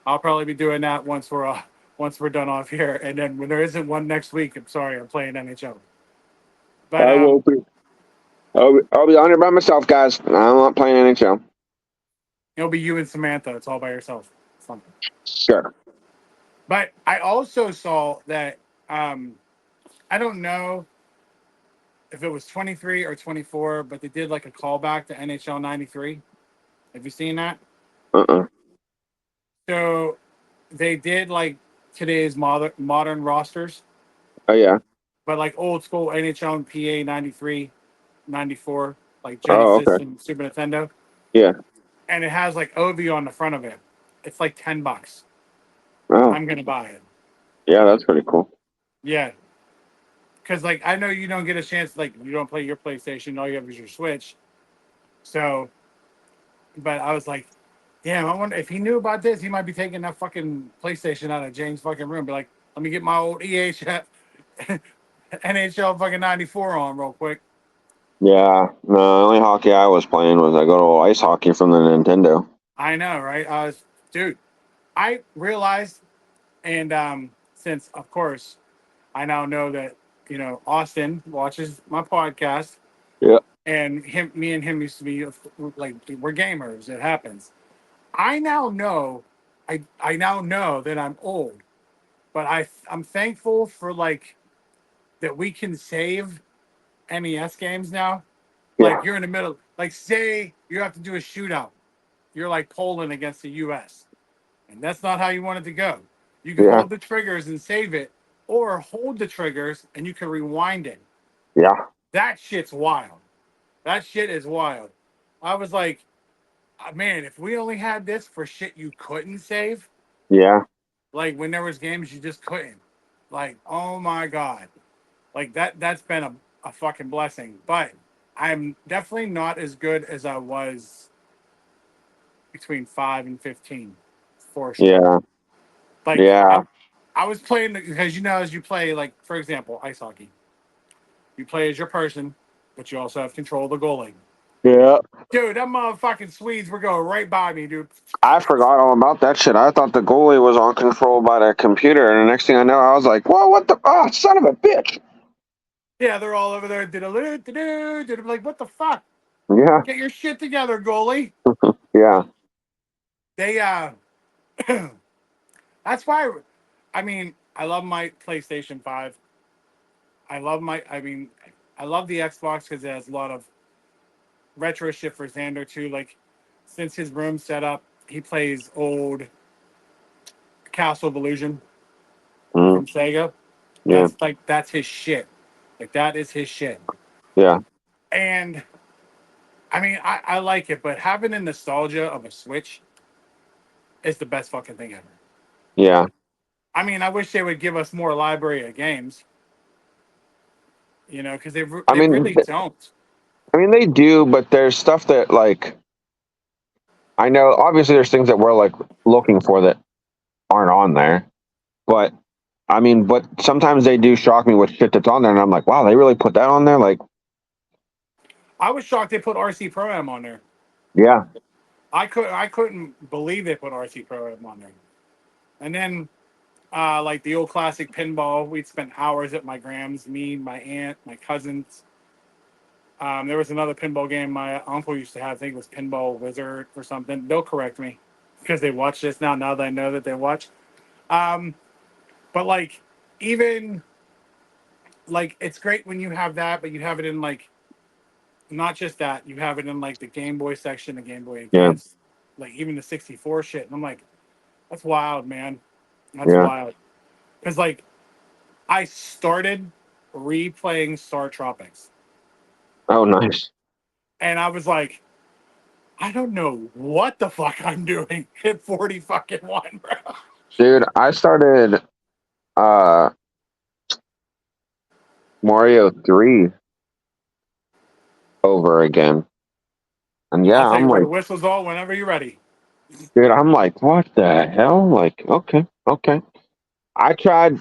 I'll probably be doing that once we're done off here. And then when there isn't one next week, I'm sorry, I'm playing NHL. But I will be. I'll be on it by myself, guys. I'm not playing NHL. it'll be you and Samantha. It's all by yourself. Something. Sure. But I also saw that I don't know if it was 23 or 24, but they did like a callback to NHL 93. Have you seen that? Uh-uh. So they did like today's modern rosters, Oh yeah. but like old school NHL and PA 93, 94, like Oh Genesis okay. and Super Nintendo. Yeah. And it has like Ovi on the front of it. It's like $10. Oh I'm gonna buy it. yeah, that's pretty cool. Yeah. Cause like I know you don't get a chance, like you don't play your PlayStation, all you have is your Switch. So but I was like, damn, I wonder if he knew about this, he might be taking that fucking PlayStation out of James' fucking room. Be like, let me get my old EHF NHL fucking 94 on real quick. Yeah. No, the only hockey I was playing was I go to ice hockey from the Nintendo. I know, right? Dude, I realized, and since of course I now know that Austin watches my podcast, Yeah. and me and him used to be like we're gamers. It happens. I now know, I now know that I'm old, but I'm thankful for like that we can save NES games now. Like Yeah. you're in the middle, like say you have to do a shootout. You're like Poland against the US. And that's not how you want it to go. You can Yeah. hold the triggers and save it, or hold the triggers and you can rewind it. Yeah. That shit's wild. That shit is wild. I was like, man, if we only had this for shit you couldn't save, Yeah. like when there was games you just couldn't. Like, oh my God. Like that's been a fucking blessing. But I'm definitely not as good as I was between 5 and 15, for sure. Yeah. Like Yeah. I was playing because as you play, like for example, ice hockey, you play as your person, but you also have control of the goalie. Yeah. Dude, that motherfucking Swedes were going right by me, dude. I forgot all about that shit. I thought the goalie was on control by the computer, and the next thing I know, I was like, "Whoa, what the? Oh, son of a bitch!" Yeah, they're all over there. Did like, what the fuck? Yeah. Get your shit together, goalie. Yeah. They that's why. I mean, I love my PlayStation 5. I mean, I love the Xbox because it has a lot of retro shit for Xander too. Like, since his room set up, he plays old Castle of Illusion Mm, from Sega. yeah. That's his shit. Like that is his shit. Yeah. And I mean, I like it, but having the nostalgia of a Switch is the best fucking thing ever. Yeah. I mean, I wish they would give us more library of games, because I they mean, really don't. they do, but there's stuff that like I know. Obviously, there's things that we're like looking for that aren't on there. But I mean, but sometimes they do shock me with shit that's on there, and I'm like, wow, they really put that on there. Like, I was shocked they put RC Pro Am on there. yeah. I couldn't believe they put RC Pro Am on there. And then like the old classic pinball, we'd spent hours at my grams, me, my aunt, my cousins. There was another pinball game my uncle used to have. I think it was Pinball Wizard or something. They'll correct me because they watch this now. Now that I know that they watch, um, but like even like it's great when you have that, but you have it in like not just that, you have it in like the Game Boy section, the Game Boy Yeah. Advance, like even the 64 shit. And I'm like, that's wild, man. That's Yeah. wild. Because like I started replaying Star Tropics, Oh, nice. and I was like, I don't know what the fuck I'm doing at 40 fucking one, bro. Dude, I started uh Mario 3 over again. And yeah, I'll tell I'm you where the like, whistle's all whenever you're ready. dude, I'm like, what the hell? Like, okay, okay. I tried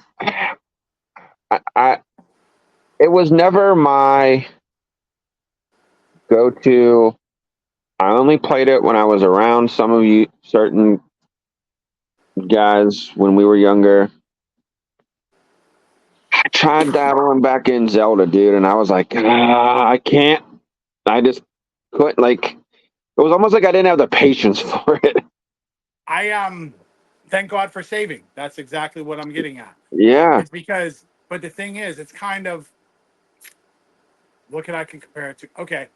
I it was never my go-to. I only played it when I was around some of you certain guys when we were younger. I tried dabbling back in Zelda, dude, and I was like, I can't. I just couldn't. Like, it was almost like I didn't have the patience for it. I thank God for saving. That's exactly what I'm getting at. Yeah, It's because, but the thing is, it's kind of what can I can compare it to? Okay,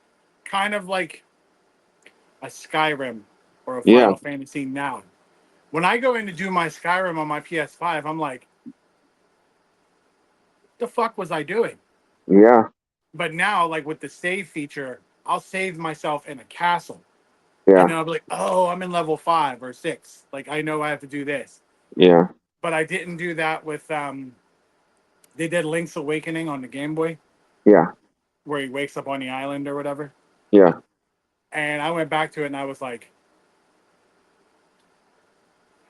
kind of like a Skyrim or a yeah, Final Fantasy now. When I go in to do my Skyrim on my PS5, I'm like, the fuck was I doing? yeah, But now, like with the save feature, I'll save myself in a castle. And yeah, then I'll be like, oh, I'm in level 5 or 6. Like I know I have to do this. yeah, But I didn't do that with they did Link's Awakening on the Game Boy, yeah, where he wakes up on the island or whatever. yeah, And I went back to it and I was like,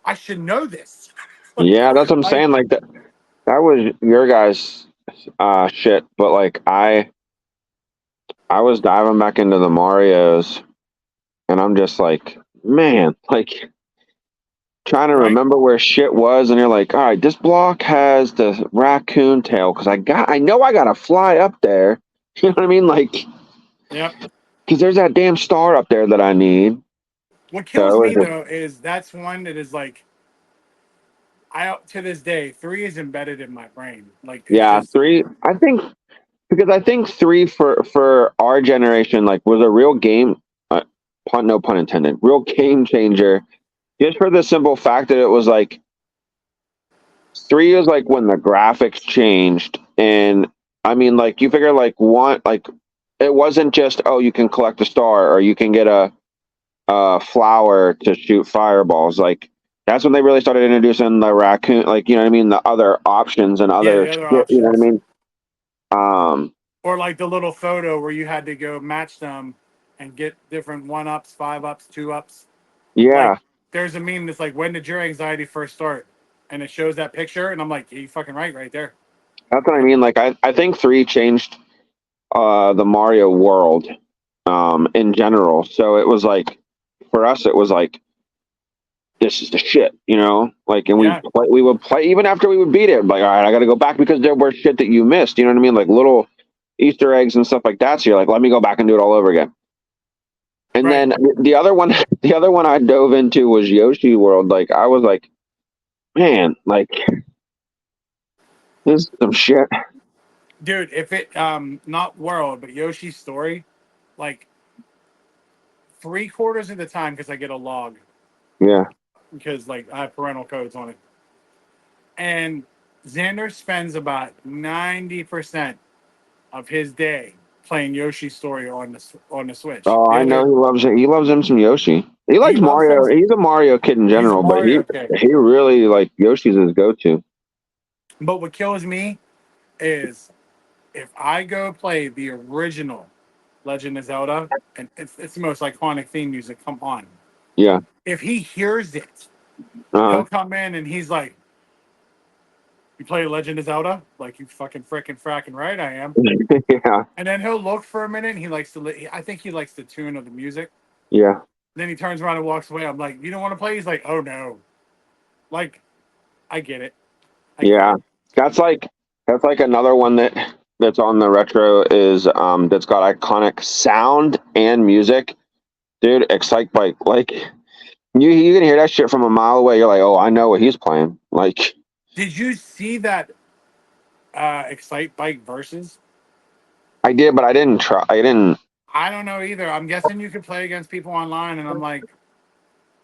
I should know this. yeah. That's what I'm like saying. Like that was your guys' shit, but like I was diving back into the Mario's, and I'm just like, man, like trying to right? remember where shit was, and you're like, all right, this block has the raccoon tail because I know I gotta fly up there. You know what I mean? Like, Yep. because there's that damn star up there that I need. What So kills it me was just, though is that's one that is like I to this day 3 is embedded in my brain. Like it's yeah, just 3. I think because I think 3 for our generation like was a real game. No pun intended. Real game changer. Just for the simple fact that it was like 3 is like when the graphics changed, and I mean, like you figure like one like it wasn't just oh you can collect a star or you can get a flower to shoot fireballs. Like that's when they really started introducing the raccoon, like you know what I mean, the other options and yeah, other the other shit. You know what I options. mean? Um, Or like the little photo where you had to go match them and get different 1-ups, 5-ups, 2-ups. Like yeah, there's a meme that's like, when did your anxiety first start? And it shows that picture, and I'm like, yeah, you fucking right there. that's what I Like, mean. Like I think 3 changed the Mario world in general. So it was like for us, it was like this is the shit, you know. Like, and yeah, we would play even after we would beat it. Like, all right, I got to go back because there were shit that you missed. You know what I mean? Like little Easter eggs and stuff like that. So you're like, let me go back and do it all over again. And right. then the other one, the other one I dove into was Yoshi World. Like, I was like, man, like this is some shit. Dude, if it not world, but Yoshi's story, like 3/4 of the time, because I get a log Yeah, because like I have parental codes on it. And Xander spends about 90% of his day playing Yoshi's story on the Switch. oh, The I know other, he loves it. He loves him some Yoshi. He he likes loves Mario. him. He's a Mario kid in He's a general, but Mario kid. he really like Yoshi's his go-to. But what kills me is if I go play the original Legend of Zelda, and it's the most iconic theme music. Come on. Yeah. If he hears it, Uh, he'll come in and he's like, "You play Legend of Zelda? Like you fucking frickin' fracking right, I am." yeah. And then he'll look for a minute. And he likes to. I think he likes the tune of the music. Yeah. Then he turns around and walks away. I'm like, "You don't want to play?" He's like, "Oh no." Like, I get it. I get Yeah. it. That's like another one that's on the retro is that's got iconic sound and music. Dude, Excite Bike. Like you can hear that shit from a mile away. You're like, "Oh, I know what he's playing." Like Did you see that Excite Bike versus? I did, but I didn't try. I didn't. I don't know either. I'm guessing you could play against people online, and I'm like,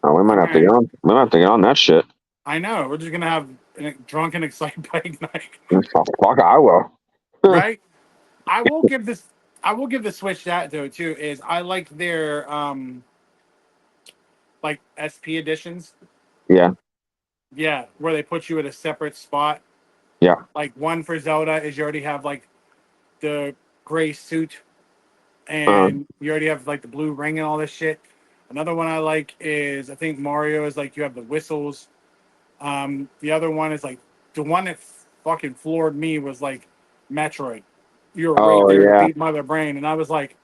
Oh, we might all have to get right, on. We might have to get on that shit. I know. We're just gonna have a drunken excited bike night, Oh, fuck, I will. right? I will give this. I will give the Switch that though too. Is I like their like SP editions. Yeah, Yeah, where they put you at a separate spot. yeah. Like one for Zelda is you already have like the gray suit, Uh, and you already have like the blue ring and all this shit. Another one I like is I think Mario is like you have the whistles. The other one is like the one that fucking floored me was like Metroid. You were right oh there to yeah. beat Mother Brain, and I was like,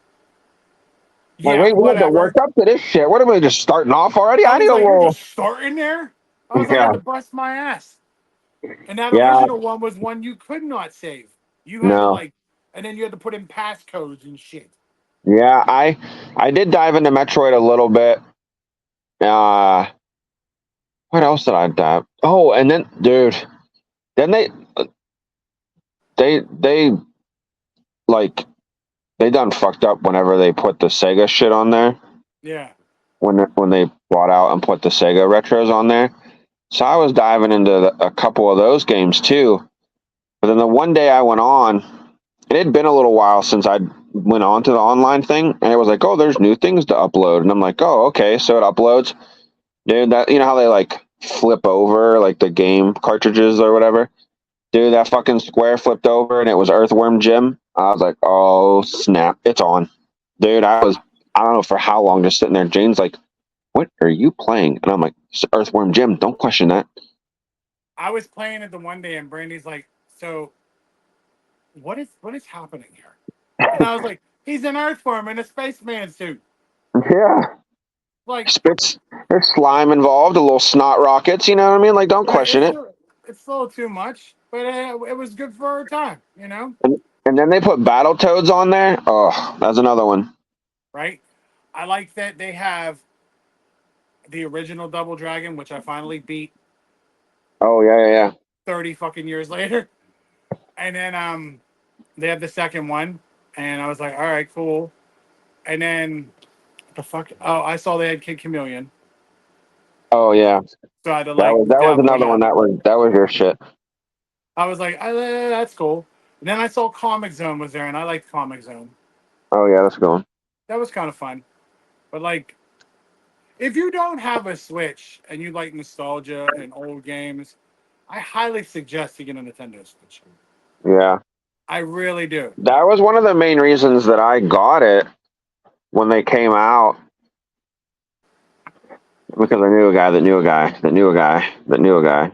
Like, yeah, wait, we have to work whatever. up to this shit. What am I just starting off already? I I need was a like, you're little. just starting there. I was like, I Yeah, had to bust my ass. And that yeah. original one was one you could not save. You had to No, like, and then you had to put in passcodes and shit. yeah. I did dive into Metroid a little bit. Uh, what else did I dive? Oh, and then, dude, then they like they done fucked up whenever they put the Sega shit on there. Yeah. When they brought out and put the Sega retros on there. So I was diving into a couple of those games too. But then the one day I went on, it had been a little while since I went on to the online thing, and it was like, oh, there's new things to upload, and I'm like, oh, okay, so it uploads. Dude, that you know how they like flip over like the game cartridges or whatever. Dude, that fucking square flipped over, and it was Earthworm Jim. I was like, oh snap, it's on. Dude, I don't know for how long just sitting there. Jane's like, what are you playing? And I'm like, it's Earthworm Jim. Don't question that. I was playing it the one day, and Brandy's like, "So, what is happening here?" And I was like, "He's an Earthworm in a spaceman suit." Yeah. Like, Spits, there's slime involved, a little snot rockets, you know what I mean? Like, don't yeah, question it. it's a little too much, but it was good for our time, And then they put Battletoads on there. Oh, that's another one. right? I like that they have the original Double Dragon, which I finally beat Oh, yeah, yeah, yeah. 30 fucking years later, and then they have the second one, and I was like, all right, cool. And then what the fuck? Oh, I saw they had Kid Chameleon. Oh, yeah. So I had to like That was dabble in another one that. that was your shit. I was like, that's cool. And then I saw Comic Zone was there, and I liked Comic Zone. Oh, yeah, that's going. That was kind of fun. But like, if you don't have a Switch and you like nostalgia and old games, I highly suggest you get a Nintendo Switch. Yeah. I really do. That was one of the main reasons that I got it when they came out because I knew a guy that knew a guy that knew a guy that knew a guy.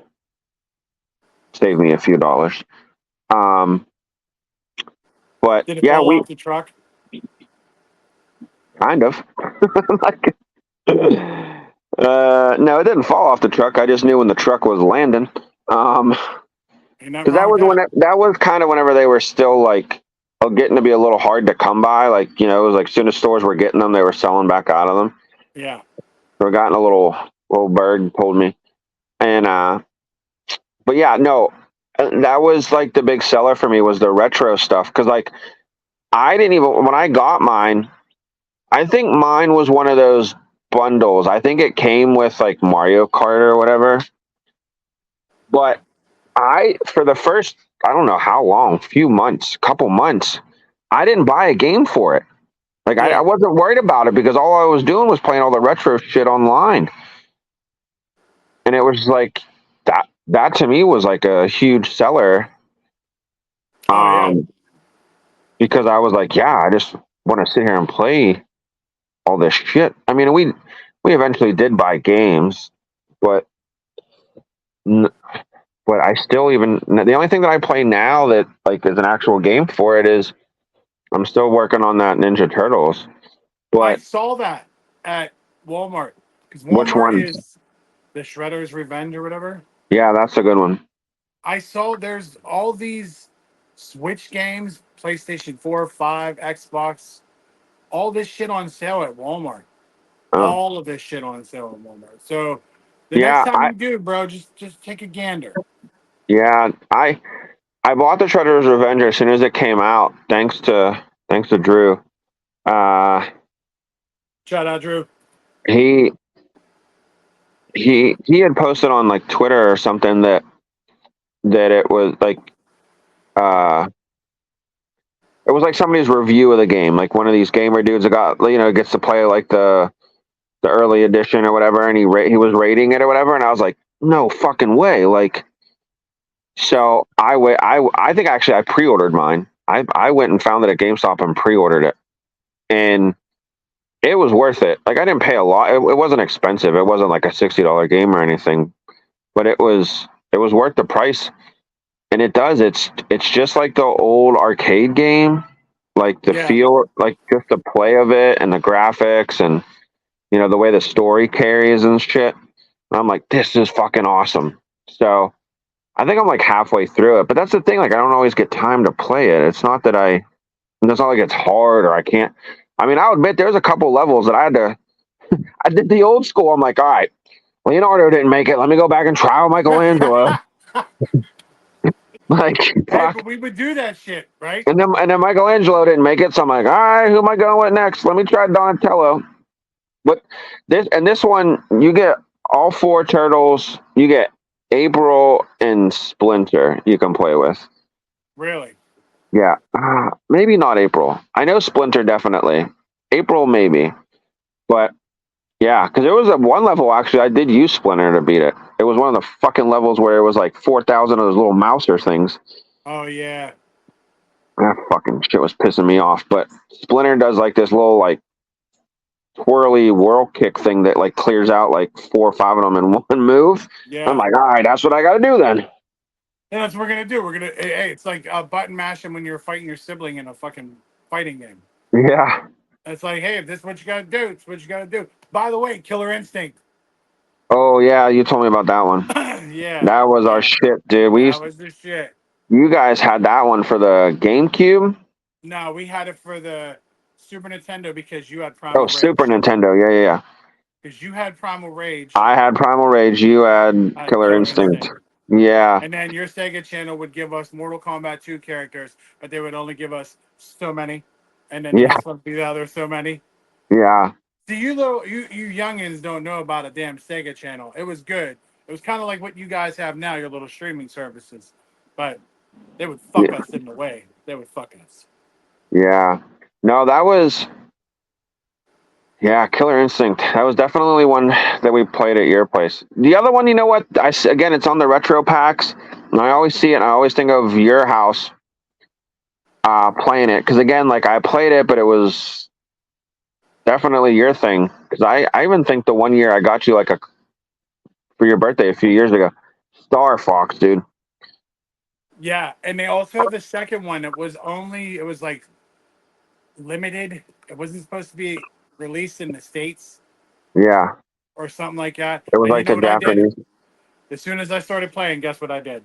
Saved me a few dollars. Um, but Did it yeah, fall we off the truck? kind of. Like, no, it didn't fall off the truck. I just knew when the truck was landing. Ain't nothing Because wrong that with was that. that was kind of whenever they were still like getting to be a little hard to come by. Like it was like as soon as stores were getting them, they were selling back out of them. Yeah. So I gotten a little bird told me, and but yeah, no, that was like the big seller for me was the retro stuff. Because like I didn't even when I got mine, I think mine was one of those bundles. I think it came with like Mario Kart or whatever. But for the first, I don't know how long, few months, couple months, I didn't buy a game for it. Like I Yeah. wasn't worried about it because all I was doing was playing all the retro shit online. And it was like that to me was like a huge seller. Oh yeah. Um, because I was like, yeah, I just want to sit here and play all this shit. I mean, we eventually did buy games, but n- but I still even the only thing that I play now that like is an actual game for it is I'm still working on that Ninja Turtles. I But saw that at Walmart because which Walmart one? is the Shredder's Revenge or whatever. Yeah, that's a good one. I saw there's all these Switch games, PlayStation 4, 5, Xbox, all this shit on sale at Walmart. Oh, All of this shit on sale at Walmart. So the next yeah, time you do, bro, just take a gander. yeah, I bought the Shredder's Revenge as soon as it came out, thanks to Drew. Shout out, Drew. he he had posted on like Twitter or something that it was like uh it was like somebody's review of the game, like one of these gamer dudes that got gets to play like the early edition or whatever, and he was rating it or whatever, and I was like, no fucking way, like. So I think actually I pre-ordered mine. I went and found it at GameStop and pre-ordered it, and it was worth it. Like I didn't pay a lot. It wasn't expensive. It wasn't like a $60 game or anything, but it was worth the price. And it's just like the old arcade game, like the Yeah. feel, like just the play of it and the graphics and the way the story carries and shit. And I'm like, this is fucking awesome. So I think I'm like halfway through it, but that's the thing. Like I don't always get time to play it. It's not that it's not like it's hard or I can't. I mean, I'll admit there's a couple levels that I did the old school. I'm like, all right, Leonardo didn't make it. Let me go back and try with Michelangelo. Like, Hey, fuck. but we would do that shit, right? And then Michelangelo didn't make it, so I'm like, all right, who am I going with next? Let me try Donatello. But this one, you get all four turtles. You get April and Splinter. You can play with. Really? Yeah, maybe not April. I know Splinter definitely. April maybe, but yeah, because there was one level actually I did use Splinter to beat it. It was one of the fucking levels where it was like 4,000 of those little mouser things. Oh yeah. That fucking shit was pissing me off. But Splinter does like this little like twirly whirl kick thing that like clears out like 4 or 5 of them in one move. Yeah. I'm like, all right, that's what I got to do then. Yeah, that's what we're gonna do. We're gonna hey, it's like button mashing when you're fighting your sibling in a fucking fighting game. Yeah. It's like, hey, if this is what you gotta do, it's what you gotta do. By the way, Killer Instinct. Oh yeah, you told me about that one. Yeah. That was our shit, dude. That was the shit. You guys had that one for the GameCube? No, we had it for the Super Nintendo because you had Primal Oh, Rage. Super Nintendo. Yeah. Because you had Primal Rage. I had Primal Rage. You had Killer Instinct. Yeah. And then your Sega channel would give us Mortal Kombat 2 characters, but they would only give us so many. And then Yeah. this would be the other so many. Yeah. See, you youngins don't know about a damn Sega channel. It was good. It was kind of like what you guys have now, your little streaming services. But they would fuck us in the way. They would fuck us. Yeah. No, that was. Yeah, Killer Instinct. That was definitely one that we played at your place. The other one, you know what? Again, it's on the retro packs, and I always see it, and I always think of your house playing it. Because again, like I played it, but it was definitely your thing. Because I even think the one year I got you like for your birthday a few years ago, Star Fox, dude. Yeah, and they also have the second one. It was like limited. It wasn't supposed to be released in the States Yeah. or something like that. It was And you like know a what I did? Japanese. As soon as I started playing, guess what I did?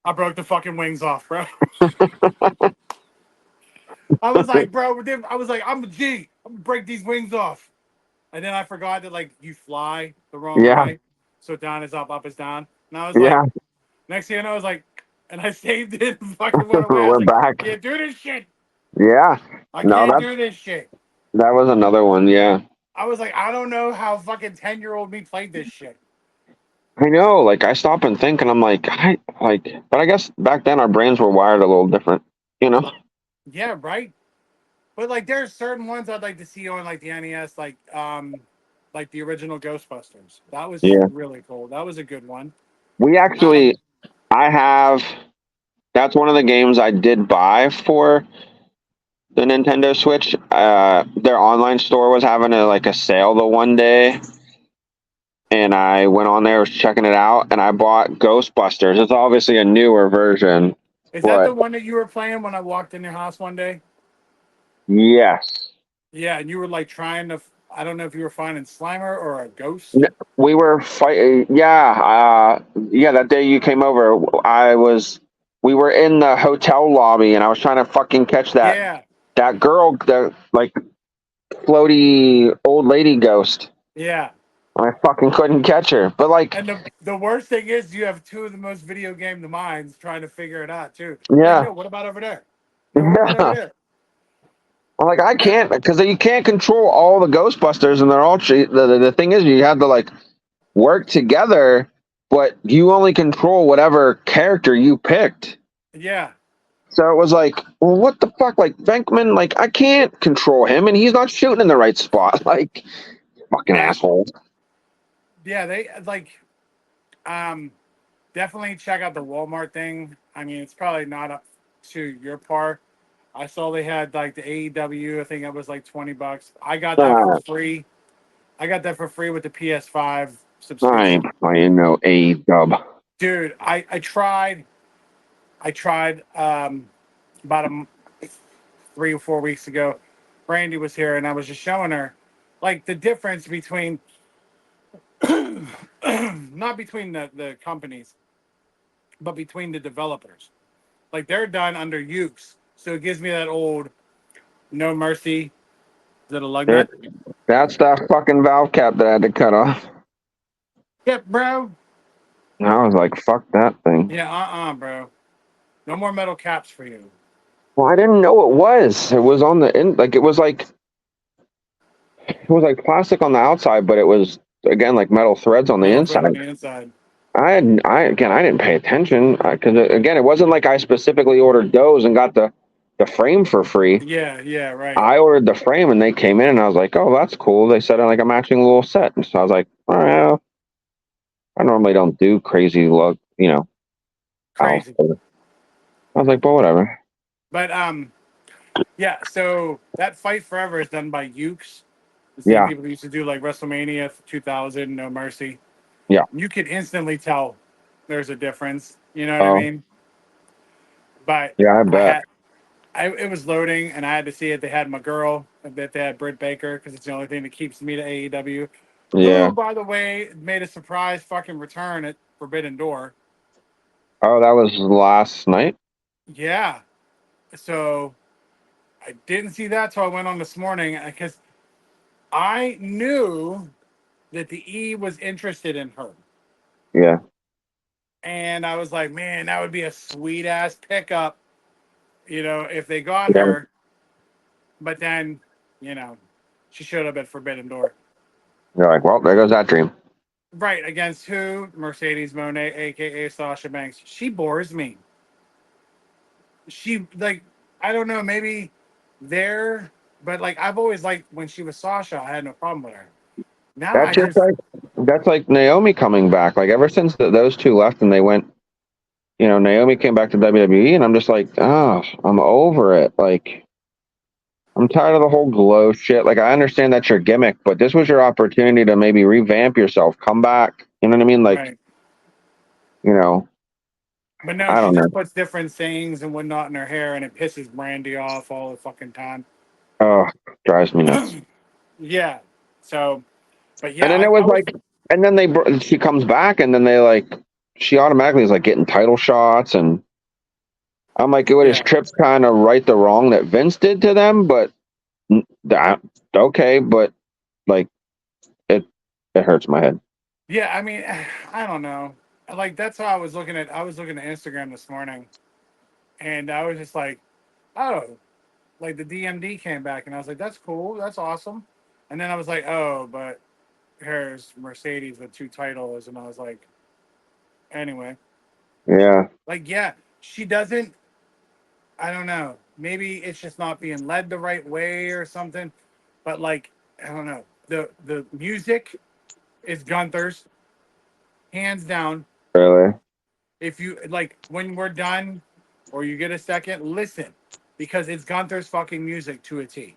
I broke the fucking wings off, bro. I was like, bro, I was like, I'm a G. I'm gonna break these wings off. And then I forgot that like you fly the wrong Yeah. way. So down is up is down. And I was Yeah. like, next thing you know, I was like, and I saved it and fucking went away. I We're was like, back. I can't do this shit. Yeah. I No, can't do this shit. that was another one. Yeah. I was like, I don't know how fucking 10-year-old me played this shit. I know. Like I stop and think, and I'm like, but I guess back then our brains were wired a little different, you know? Yeah, right. But like, there's certain ones I'd like to see on like the NES, like the original Ghostbusters. That was Yeah. really cool. That was a good one. We actually, I have. That's one of the games I did buy for the Nintendo Switch. Their online store was having a sale the one day, and I went on there, was checking it out, and I bought Ghostbusters. It's obviously a newer version. Is that But the one that you were playing when I walked in your house one day? yes, Yeah, and you were like trying to. I don't know if you were finding Slimer or a ghost. we were fighting. Yeah, that day you came over, we were in the hotel lobby, and I was trying to fucking catch that girl, the like floaty old lady ghost. Yeah. I fucking couldn't catch her. But like, And the worst thing is you have two of the most video game minds trying to figure it out too. yeah. Like, yo, what about over there? Yo, what about over there? I'm like, I can't, because you can't control all the Ghostbusters, and they're all the thing is, you have to like work together, but you only control whatever character you picked. Yeah. So it was like, well, what the fuck? Like Venkman, like I can't control him, and he's not shooting in the right spot. Like, fucking They, asshole. yeah, they like, um, definitely check out the Walmart thing. I mean, it's probably not up to your par. I saw they had like the AEW. I think it was like $20. I got that for Uh, free. I got that for free with the PS5 I subscription. ain't playing no A dub. Dude, I tried about 3 or 4 weeks ago. Brandy was here and I was just showing her like the difference between not between the companies, but between the developers. Like they're done under Ukes. So it gives me that old No Mercy. Is it a lug nut? That's that fucking valve cap that I had to cut off. Yep, bro. And I was like, fuck that thing. Yeah, bro. No more metal caps for you. Well, I didn't know it was. It was on the in, like it was like plastic on the outside, but it was again like metal threads on the Metal thread inside. on the inside. I didn't pay attention because again, it wasn't like I specifically ordered those and got the frame for free. Yeah, right. I ordered the frame and they came in and I was like, oh, that's cool. They said like a matching little set, and so I was like, all right, well, I normally don't do crazy look, Crazy. outfit. I was like, but whatever. But yeah, so that Fight Forever is done by Ukes. The same Yeah, people who used to do like WrestleMania 2000, No Mercy. yeah. You could instantly tell there's a difference. You know what I Oh, mean? But yeah, I I bet. had, it was loading, and I had to see it. They had my girl, and that they had Britt Baker because it's the only thing that keeps me to AEW. Who, Yeah. by the way, made a surprise fucking return at Forbidden Door. Oh, that was last night. Yeah, so I didn't see that till I went on this morning because I knew that the E was interested in her. Yeah. And I was like, man, that would be a sweet ass pickup, if they got Yeah. her. But then, you know, she showed up at Forbidden Door. You're like, well, there goes that dream. Right, against who? Mercedes Monet, aka Sasha Banks. She bores me. She like, I don't know, maybe there, but like I've always liked when she was Sasha, I had no problem with her. Now That's I just just like that's like Naomi coming back. Like ever since those two left and they went, Naomi came back to WWE, and I'm just like, oh, I'm over it. Like I'm tired of the whole glow shit. Like I understand that's your gimmick, but this was your opportunity to maybe revamp yourself, come back. You know what I mean? Like, right. you know, But no, I she don't know. just puts different things and whatnot in her hair, and it pisses Brandy off all the fucking time. Oh, drives me nuts. Yeah. So, but And yeah, then I, it I was was like, and then she comes back, and then they like, she automatically is like getting title shots, and I'm like, what is yeah, Trips kind of right the wrong that Vince did to them? But that okay, but like it hurts my head. yeah. I mean, I don't know. Like that's how I was looking at. I was looking at Instagram this morning, and I was just like, oh, like the DMD came back, and I was like, that's cool, that's awesome. And then I was like, oh, but here's Mercedes with 2 titles, and I was like, anyway, Yeah, like yeah, she doesn't. I don't know. Maybe it's just not being led the right way or something. But like, I don't know. The music is Gunther's, hands down. really. If you like when we're done or you get a second, listen. Because it's Gunther's fucking music to a T.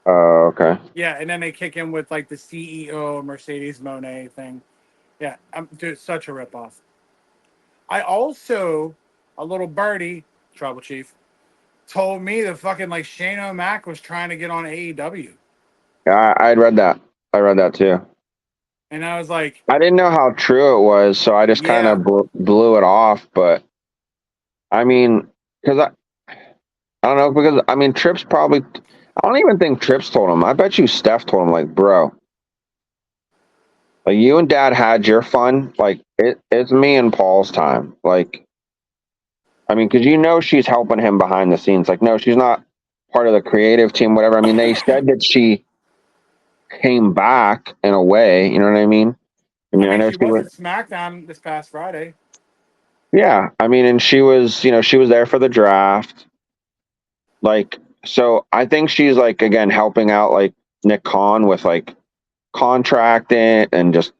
Oh, okay. Yeah, and then they kick in with like the CEO Mercedes Monet thing. Yeah, dude, such a ripoff. I also, a little birdie, Trouble Chief, told me that fucking like Shane O'Mac was trying to get on AEW. Yeah, I'd read that. I read that too. And I was like, I didn't know how true it was, so I just kind yeah, of blew it off. But I mean, because I don't know, because I mean, Trips probably. I don't even think Trips told him. I bet you Steph told him, like, bro, like you and Dad had your fun. Like it's me and Paul's time. Like, I mean, because she's helping him behind the scenes. Like, no, she's not part of the creative team, whatever. I mean, they said that she came back in a way. You know what I mean? I know she she was was. at SmackDown this past Friday. Yeah, I mean, and she was, she was there for the draft. Like, so I think she's like again helping out like Nick Khan with like contracting and just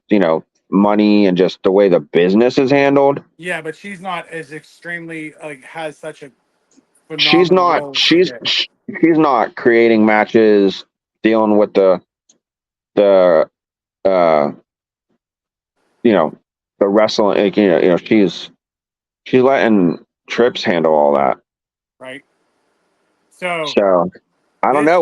money and just the way the business is handled. Yeah, but she's not as extremely like has such a She's phenomenal not role as she she's did. she's not creating matches, dealing with the uh you know the wrestling. Like, she's letting Trips handle all that. Right. So So I don't this know.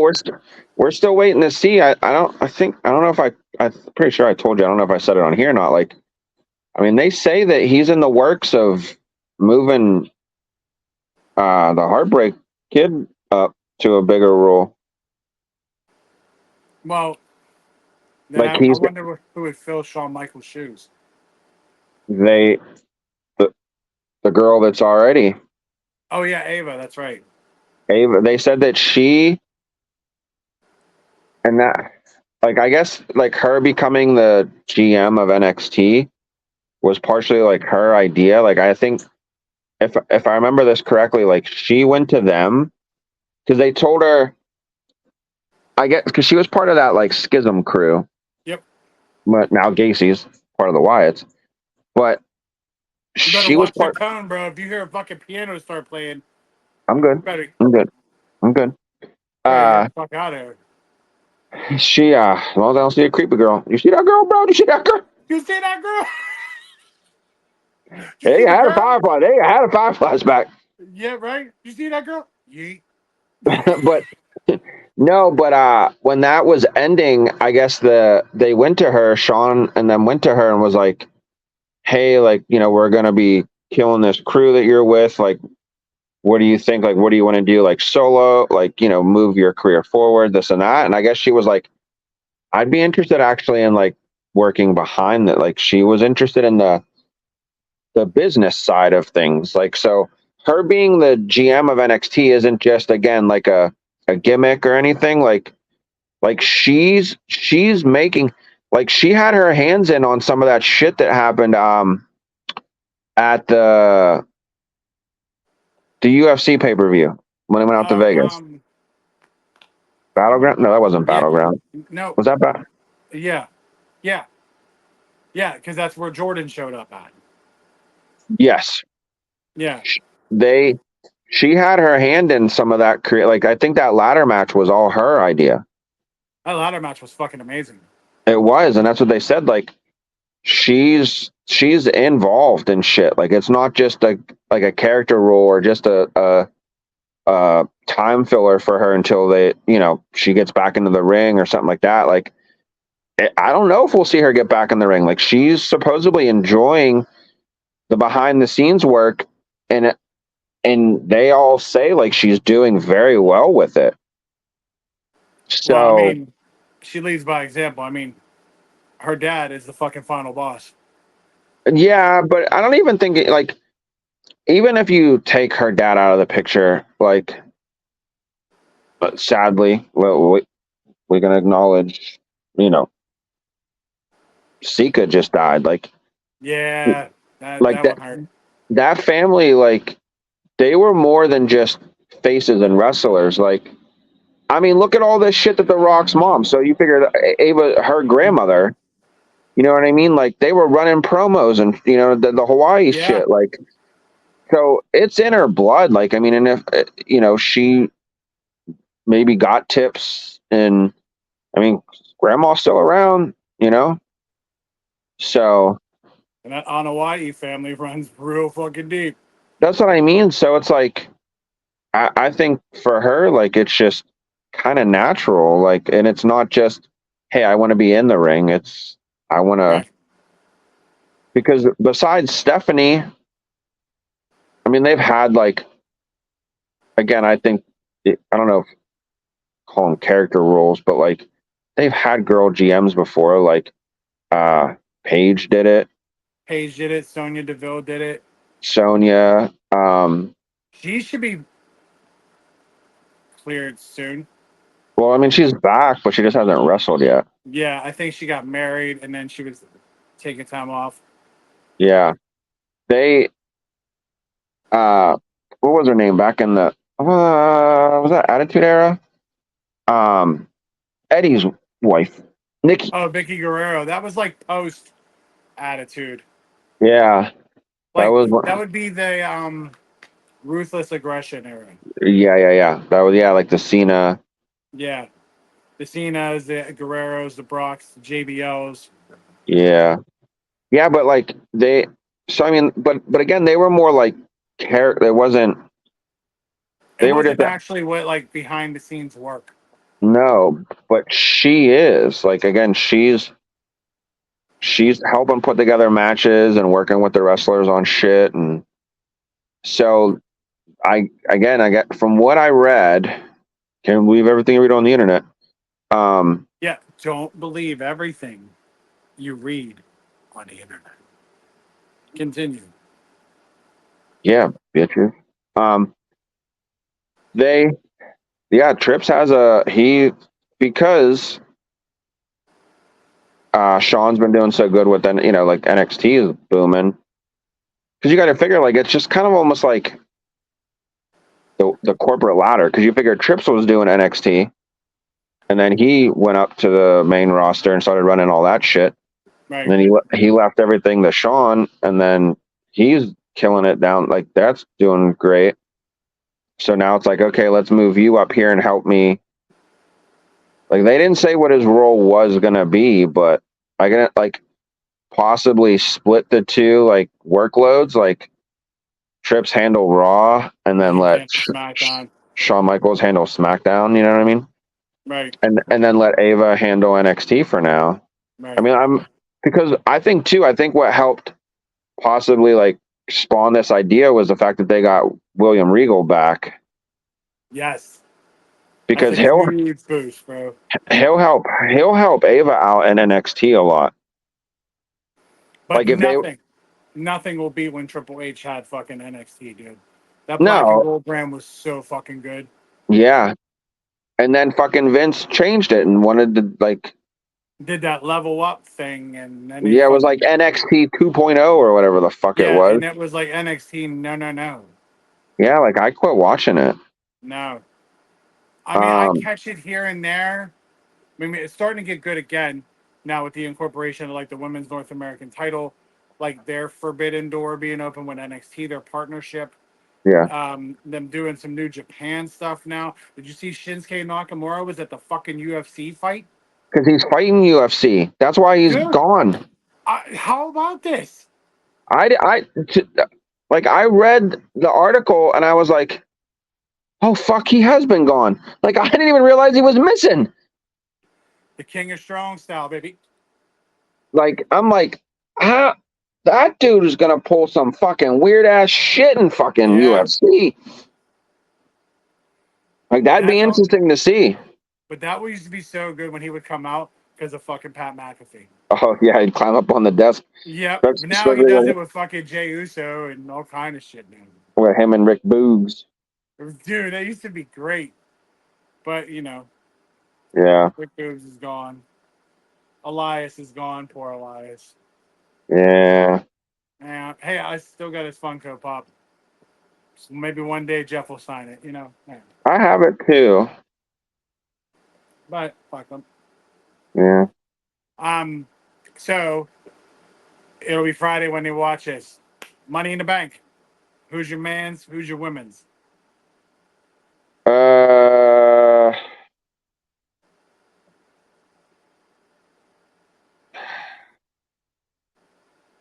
We're still waiting to see. I don't know if I'm pretty sure I told you. I don't know if I said it on here or not. Like, I mean, they say that he's in the works of moving the Heartbreak Kid up to a bigger role. well, then Like I he's wonder who would fill Shawn Michaels' shoes. they the the girl that's already Oh yeah, Ava, that's right. Ava. They said that she and that like I guess like her becoming the GM of NXT was partially like her idea. Like I think if I remember this correctly, like she went to them because they told her, I guess, because she was part of that like Schism crew. Yep. But now Gacy's part of the Wyatts. But You better she was watch your part. tone, bro. If you hear a fucking piano start playing, I'm good. better I'm good. I'm good. get the fuck out of here. She well, I don't see a creepy girl. You see that girl, bro? You see that girl? You see that girl? You see Hey, the I had a girl? firefly. Hey, I had a fireflies back. Yeah, right. You see that girl? Yeet. But no, but when that was ending, I guess they went to her, Sean, and then went to her and was like, "Hey, like we're gonna be killing this crew that you're with. Like, what do you think? Like, what do you want to do? Like solo? Like, move your career forward, this and that." And I guess she was like, "I'd be interested actually in like working behind that." Like, she was interested in the business side of things. Like, so her being the GM of NXT isn't just again like a gimmick or anything. Like she's making, like, she had her hands in on some of that shit that happened at the UFC pay-per-view when it went out to Oh, Vegas. Battleground? No, that wasn't yeah. Battleground. No. Was that bad? Yeah. Yeah. Yeah, because that's where Jordan showed up at. Yes. Yeah. They she had her hand in some of that like I think that ladder match was all her idea. That ladder match was fucking amazing. It was, and that's what they said. Like she's involved in shit. Like it's not just like a character role or just a time filler for her until she gets back into the ring or something like that. Like I don't know if we'll see her get back in the ring. Like she's supposedly enjoying the behind the scenes work, and they all say like she's doing very well with it. Well, I So mean, she leads by example. I mean, her dad is the fucking final boss. yeah, but I don't even think like even if you take her dad out of the picture, like, but sadly, we're gonna acknowledge, Sika just died. Yeah, Like that one hurt. that family, like they were more than just faces and wrestlers. Like, I mean, look at all this shit that The Rock's mom. So you figure that Ava, her grandmother, you know what I mean? Like they were running promos and the Hawaii Yeah, shit. Like, so it's in her blood. Like, I mean, and if she maybe got tips, and I mean, grandma's still around, so and that Hawaii family runs real fucking deep. that's what I mean. So it's like I think for her, like it's just kind of natural, like, and it's not just, hey, I want to be in the ring. It's I want to, Right. because besides Stephanie, I mean, they've had like, again, I think I don't know if call them character roles, but like they've had girl GMs before, like Paige did it, Paige did it. Sonya Deville did it. Sonya. She should be. cleared soon. Well, I mean, she's back, but she just hasn't wrestled yet. Yeah, I think she got married and then she was taking time off. Yeah. They, what was her name back in the, was that Attitude Era? Eddie's wife, Nikki. Oh, Vicky Guerrero. That was like post attitude. Yeah. That Like was, that would be the ruthless aggression era. yeah. That was, yeah, like the Cena. Yeah. The Cenas, the Guerreros, the Brocks, the JBLs. Yeah. Yeah, but like so I mean, but again, they were more like it wasn't, It they were just, wasn't actually what like behind the scenes work. no, but she is like, again, she's helping put together matches and working with the wrestlers on shit. And so I get from what I read, can't believe everything you read on the internet. Yeah, don't believe everything you read on the internet. Continue. Yeah, bitches. They, yeah, Trips has because Sean's been doing so good with, like NXT is booming. Because you got to figure, like, it's just kind of almost like the corporate ladder. Because you figure Trips was doing NXT, and then he went up to the main roster and started running all that shit. Right. And then he left everything to Sean, and then he's killing it down. Like, that's doing great. So now it's like, okay, let's move you up here and help me. Like, they didn't say what his role was gonna be, but I can like possibly split the two like workloads. Like, Trips handle Raw, and then You let can't SmackDown. Shawn Michaels handle SmackDown. You know what I mean? Right. And then let Ava handle NXT for now. Right. I mean, because I think what helped possibly like spawn this idea was the fact that they got William Regal back, Yes. because That's a huge boost, bro. he'll help Ava out in NXT a lot. But Like, if they, nothing will beat when Triple H had fucking NXT, dude. That black and no, gold brand was so fucking good. yeah, and then fucking Vince changed it and wanted to like, Did that level up thing, and then yeah, it was like NXT 2.0 or whatever the fuck it was. and it was like NXT. No. Yeah, like I quit watching it. No. I mean, I catch it here and there. I mean, it's starting to get good again now with the incorporation of like the Women's North American title, like their Forbidden Door being open with NXT, their partnership. Yeah, Them doing some New Japan stuff now. Did you see Shinsuke Nakamura was at the fucking UFC fight? because he's fighting UFC. That's why he's Dude, gone. how about this? Like, I read the article and I was like, oh fuck, he has been gone. Like, I didn't even realize he was missing. The King of Strong style, baby. Like, I'm like, ah, that dude is gonna pull some fucking weird ass shit in fucking UFC. Like, that'd be interesting to see. But that used to be so good when he would come out because of fucking Pat McAfee. Oh yeah, he'd climb up on the desk. Yep. But now he does it with fucking Jey Uso and all kind of shit now. With him and Rick Boogs. Dude, that used to be great. But you know. Yeah. Rick Boogs is gone. Elias is gone. Poor Elias. Yeah. Yeah. Hey, I still got his Funko Pop. So maybe one day Jeff will sign it. You know. Yeah. I have it too. But fuck them. Yeah. So it'll be Friday when they watch this. Money in the Bank. Who's your man's? Who's your women's?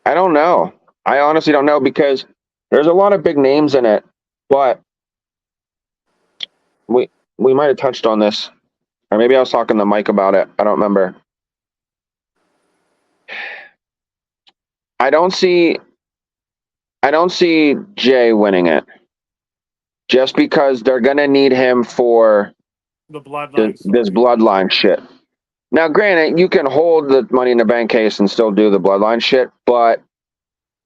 I don't know. I honestly don't know, because there's a lot of big names in it, but we might have touched on this, or maybe I was talking to Mike about it. I don't remember. I don't see Jay winning it, just because they're gonna need him for The bloodline. this bloodline shit. Now, granted, you can hold the Money in the Bank case and still do the bloodline shit, but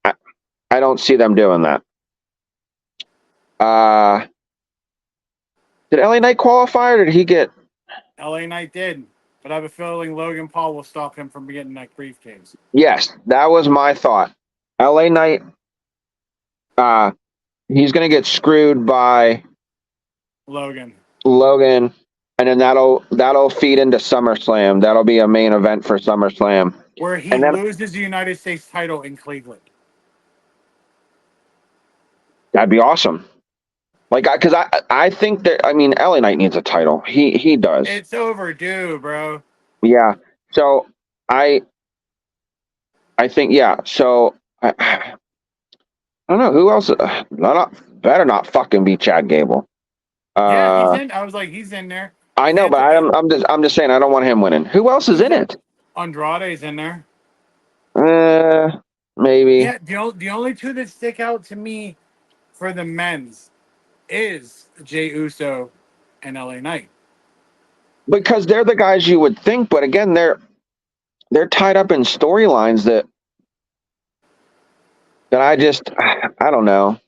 I don't see them doing that. Did LA Knight qualify or did he get? LA Knight did, but I have a feeling Logan Paul will stop him from getting that briefcase. Yes, that was my thought. LA Knight, he's gonna get screwed by Logan. Logan, and then that'll feed into SummerSlam. That'll be a main event for SummerSlam. Where he And then loses the United States title in Cleveland. that'd be awesome. Like, because I think that, I mean, LA Knight needs a title. He does. It's overdue, bro. Yeah. So I think, yeah. So I don't know who else. Better not fucking be Chad Gable. Yeah, he's in. I was like, he's in there. I know, but I'm just saying I don't want him winning. Who else is in it? Andrade's in there. Maybe. Yeah, the only two that stick out to me for the men's is Jey Uso and LA Knight. Because they're the guys you would think, but again, they're tied up in storylines that I don't know.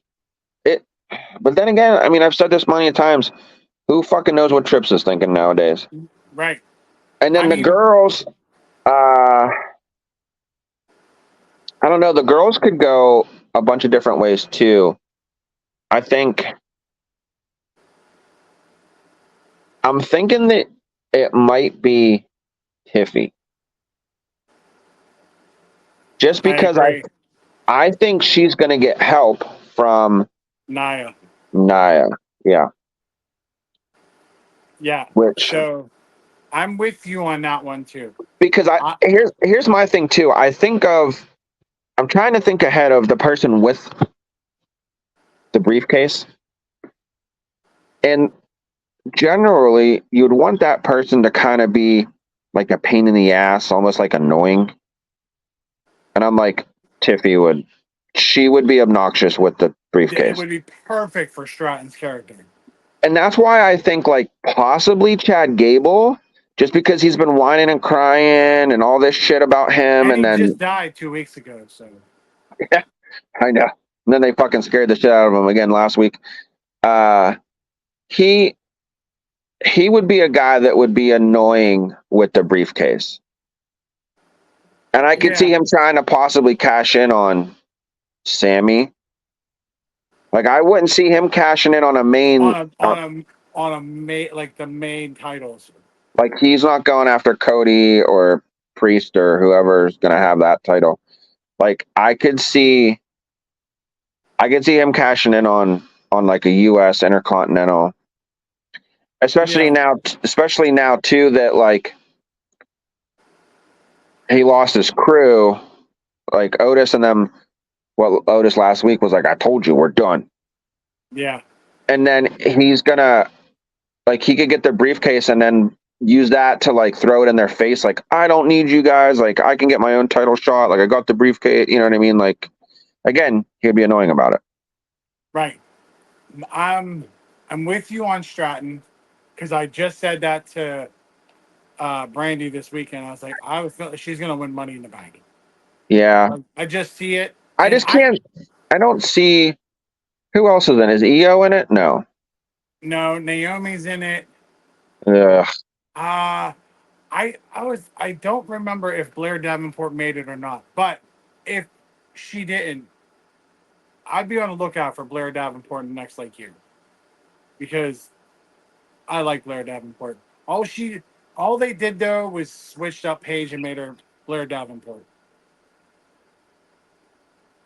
But then again, I mean, I've said this many times. Who fucking knows what Trips is thinking nowadays? Right. And then the girls, I don't know. The girls could go a bunch of different ways too. I'm thinking that it might be Tiffy. Just because I think she's going to get help from Nia. Yeah. Yeah. So I'm with you on that one too. Because here's my thing too. I'm trying to think ahead of the person with the briefcase. And generally you'd want that person to kind of be like a pain in the ass, almost like annoying. And I'm like, she would be obnoxious with the briefcase. It would be perfect for Stratton's character. And that's why I think like possibly Chad Gable, just because he's been whining and crying and all this shit about him, and then he just died 2 weeks ago. So yeah, I know. And then they fucking scared the shit out of him again last week. He would be a guy that would be annoying with the briefcase, and I could see him trying to possibly cash in on Sammy. Like I wouldn't see him cashing in on a main like the main titles. Like he's not going after Cody or Priest or whoever's gonna have that title. Like I could see him cashing in on like a US Intercontinental. Especially now too that like he lost his crew, like Otis and them. Well, Otis last week was like, I told you we're done. Yeah. And then he's gonna like he could get the briefcase and then use that to like throw it in their face, like I don't need you guys, like I can get my own title shot, like I got the briefcase, you know what I mean? Like again, he'd be annoying about it. Right. I'm with you on Stratton because I just said that to Brandy this weekend. I was like, I would feel she's gonna win Money in the Bank. Yeah. I just see it. I just can't. I don't see who else is in. Is EO in it? No. No, Naomi's in it. Ugh. I don't remember if Blair Davenport made it or not, but if she didn't, I'd be on the lookout for Blair Davenport in the next like year because I like Blair Davenport. All they did though was switched up Paige and made her Blair Davenport.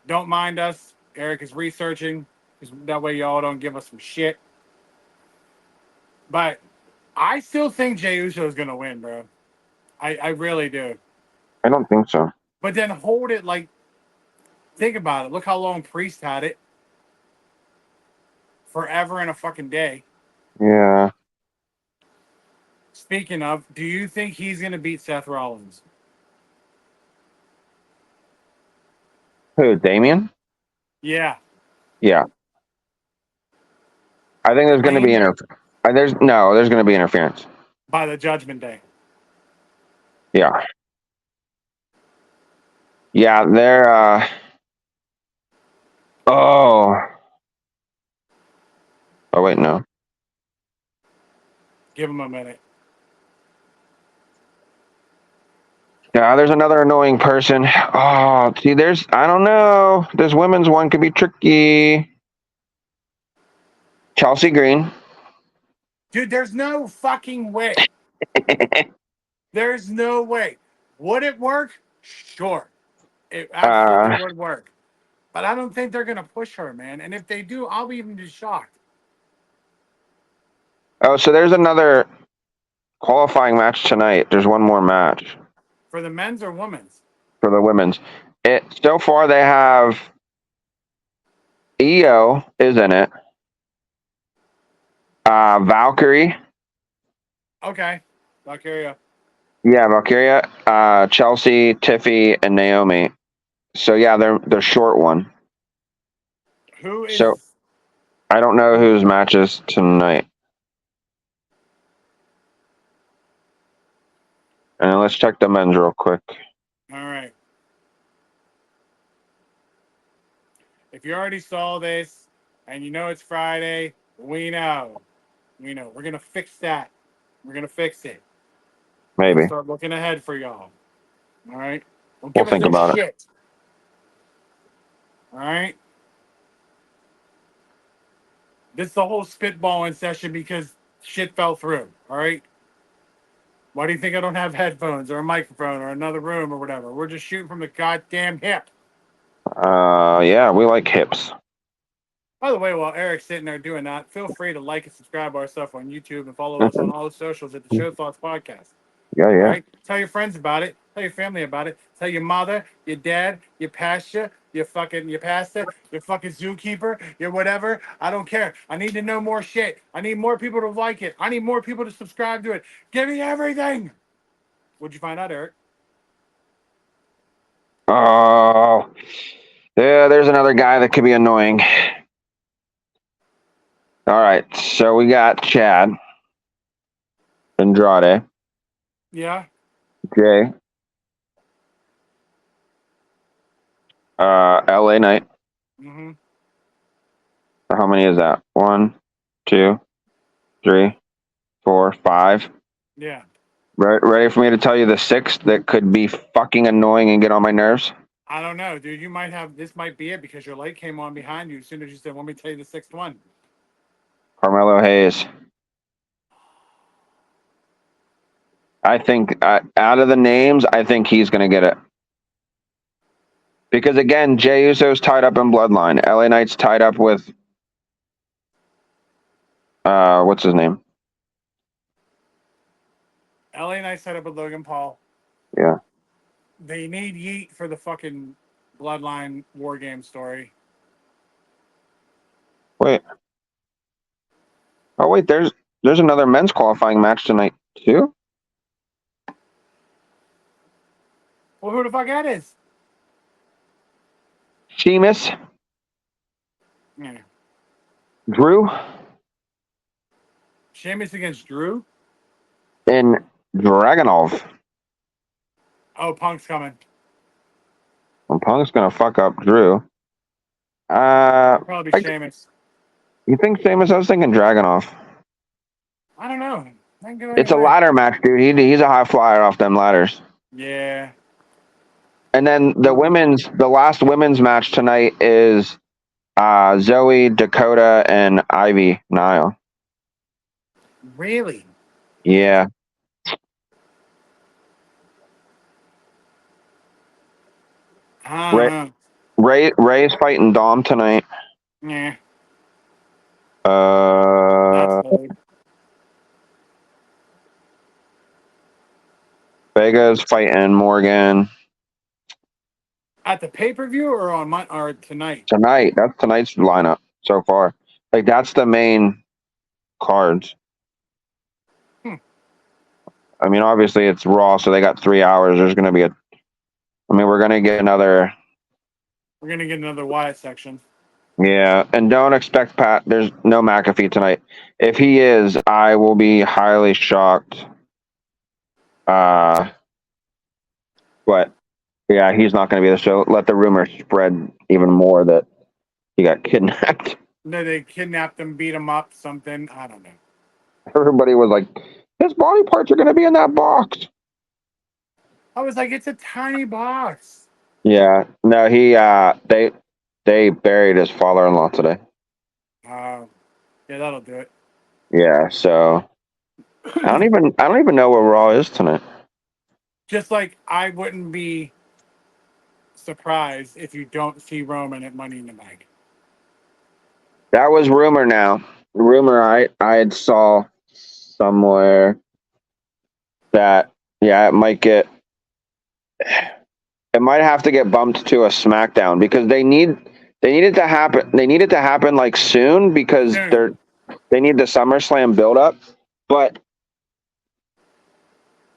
Don't mind us. Eric is researching because that way y'all don't give us some shit. But I still think Jey Uso is gonna win, bro. I really do. I don't think so. But then hold it like, think about it. Look how long Priest had it. Forever and a fucking day. Yeah. Speaking of, do you think he's gonna beat Seth Rollins? Who, Damien? Yeah. Yeah. I think there's going to be there's going to be interference by the Judgment Day. Yeah. Yeah, they're oh wait, no. Give him a minute. Yeah, there's another annoying person. Oh, see, I don't know. This women's one could be tricky. Chelsea Green. Dude, there's no fucking way. There's no way. Would it work? Sure. It absolutely would work. But I don't think they're going to push her, man. And if they do, I'll be even just shocked. Oh, so there's another qualifying match tonight. There's one more match For the men's or women's? for the women's. So far they have EO is in it. Valkyrie. Okay. Valkyria. Yeah, Valkyria, Chelsea, Tiffy, and Naomi. So yeah, they're short one. Who is. So I don't know whose matches tonight. And let's check the men's real quick. All right. If you already saw this and you know it's Friday, we know. We know. We're going to fix that. We're going to fix it. Maybe. Start looking ahead for y'all. All right. Don't We'll give us think no about it. shit. All right. This is the whole spitballing session because shit fell through. All right. Why do you think I don't have headphones or a microphone or another room or whatever? We're just shooting from the goddamn hip. Yeah, we like hips. By the way, while Eric's sitting there doing that, feel free to like and subscribe our stuff on YouTube and follow us on all the socials at the Show Thoughts Podcast. Yeah. All right? Tell your friends about it. Tell your family about it. Tell your mother, your dad, your pastor, your pastor, your fucking zookeeper, your whatever. I don't care. I need to know more shit. I need more people to like it. I need more people to subscribe to it. Give me everything. What'd you find out, Eric? Oh, yeah, there's another guy that could be annoying. All right, so we got Chad, Andrade, Yeah. Jay, LA Knight. Mm-hmm. How many is that? 1, 2, 3, 4, 5. Yeah. Ready for me to tell you the sixth that could be fucking annoying and get on my nerves? I don't know, dude. You might have this might be it because your light came on behind you as soon as you said, "Let me tell you the sixth one." Carmelo Hayes. I think out of the names, I think he's going to get it. Because again, Jey Uso's tied up in Bloodline. LA Knight's tied up with what's his name? LA Knight set up with Logan Paul. Yeah. They need Yeet for the fucking Bloodline War Game story. Wait. Oh wait, there's another men's qualifying match tonight too. Well, who the fuck that is? Sheamus, Yeah. Drew, Sheamus against Drew. and Dragunov. Oh, Punk's coming. Well, Punk's gonna fuck up Drew. Probably Sheamus. You think Sheamus? I was thinking Dragunov. I don't know. I can go It's a either way. ladder match, dude. He's a high flyer off them ladders. Yeah. And then the last women's match tonight is Zoe, Dakota, and Ivy Nile. Really? Yeah. Ray's fighting Dom tonight. Yeah. That's old. Vega's fighting Morgan At the pay-per-view or or tonight? tonight. That's tonight's lineup so far. Like that's the main cards. I mean, obviously it's Raw, so they got 3 hours. There's going to be we're going to get another. We're gonna get another Wyatt section. Yeah, and don't expect Pat. There's no McAfee tonight. If he is, I will be highly shocked. But yeah, he's not going to be the show. Let the rumor spread even more that he got kidnapped. No, they kidnapped him, beat him up, something. I don't know. Everybody was like, his body parts are going to be in that box. I was like, it's a tiny box. Yeah. No, they buried his father-in-law today. Yeah, that'll do it. Yeah. So I don't even know where Raw is tonight. Just like I wouldn't be surprised if you don't see Roman at Money in the Bank. That was rumor now. Rumor I had saw somewhere that, yeah, it might have to get bumped to a SmackDown because they need it to happen. They need it to happen like soon because Soon. they need the SummerSlam build up. But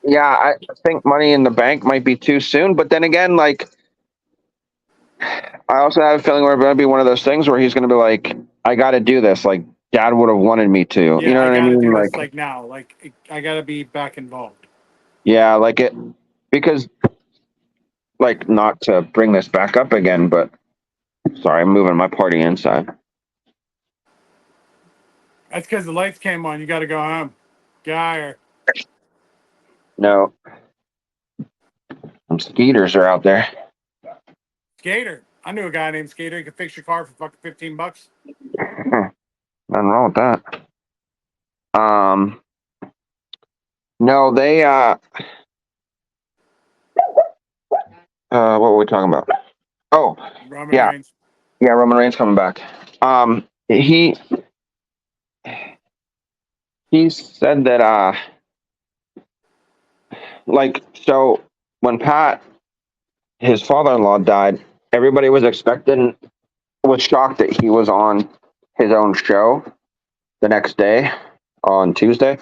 yeah, I think Money in the Bank might be too soon. But then again, like I also have a feeling we're going to be one of those things where he's going to be like, I got to do this. Like Dad would have wanted me to. You Yeah, know I what I got to mean? do this Like, like now. Like I got to be back involved. yeah, like it because like not to bring this back up again, but sorry, I'm moving my party inside. That's because the lights came on. You got to go home. Guy, No, some skeeters are out there. Skater. I knew a guy named Skater. He could fix your car for fucking $15. Nothing wrong with that. No, they what were we talking about? Oh, Roman yeah, Reigns. yeah, Roman Reigns coming back. He said that like so when Pat his father-in-law died, everybody was shocked that he was on his own show the next day on Tuesday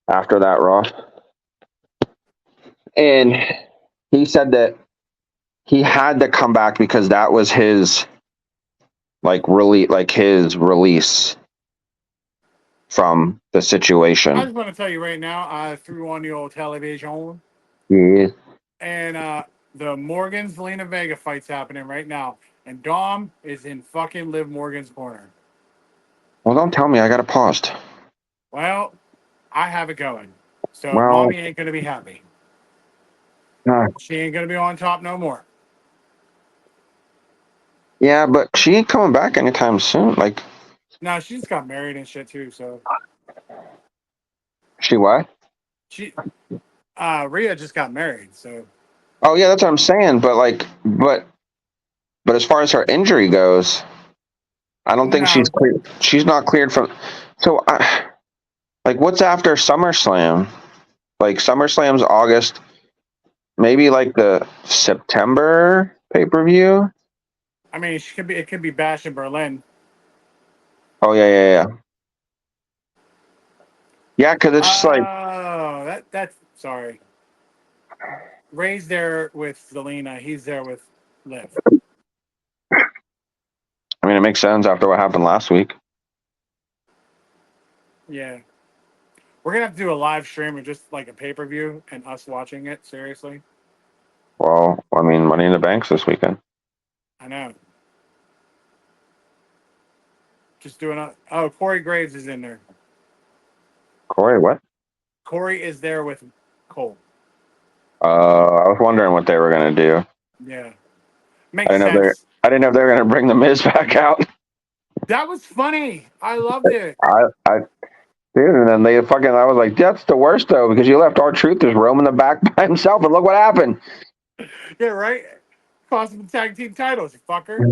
after that Raw. And he said that he had to come back because that was his his release from the I situation. just want to tell you right now, I threw on the old television Yeah. and the Morgan Zelina Vega fight's happening right now. And Dom is in fucking Liv Morgan's corner. Well, don't tell me I got it paused. Well, I have it going. So Well, mommy ain't gonna be happy. uh, She ain't gonna be on top no more. yeah, but she ain't coming back anytime soon. Like, No, she just got married and shit too. So she what? she Rhea just got married. So Oh yeah, that's what I'm saying. But as far as her injury goes, I don't think she's no, clear. She's not cleared from. So, like, what's after SummerSlam? Like, SummerSlam's August. Maybe like the September pay per view. I mean she could be it could be Bash in Berlin. Oh yeah. Yeah, because it's just like, Oh, that's sorry. Ray's there with Zelina. He's there with Liv. I mean, it makes sense after what happened last week. Yeah. We're gonna have to do a live stream of just like a pay per view and us watching it. Seriously, Well, I mean, Money in the Bank's this weekend. I know. Just doing a. Oh, Corey Graves is in there. Corey, what? Corey is there with Cole. I was wondering what they were gonna do. Yeah, I makes didn't know they. sense. I didn't know if they were gonna bring the Miz back out. That was funny. I loved it. I dude, and then they fucking. I was like, that's the worst though, because you left R-Truth just roaming the back by himself, and look what happened. Yeah, right. Cost him the tag team titles, you fucker.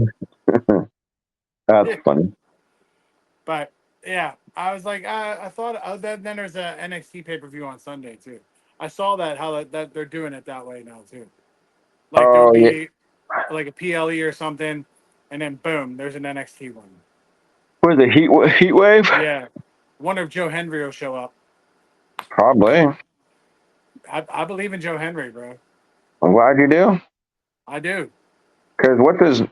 That's Yeah. funny. But yeah, I was like, I thought. Then there's a NXT pay per view on Sunday too. I saw that how that they're doing it that way now too. Like there'll Oh yeah. be like a PLE or something, and then boom, there's an NXT one. What is it? Heat wave? Yeah, wonder if Joe Henry will show up. Probably. I believe in Joe Henry, bro. I'm glad you do. I do. Because what does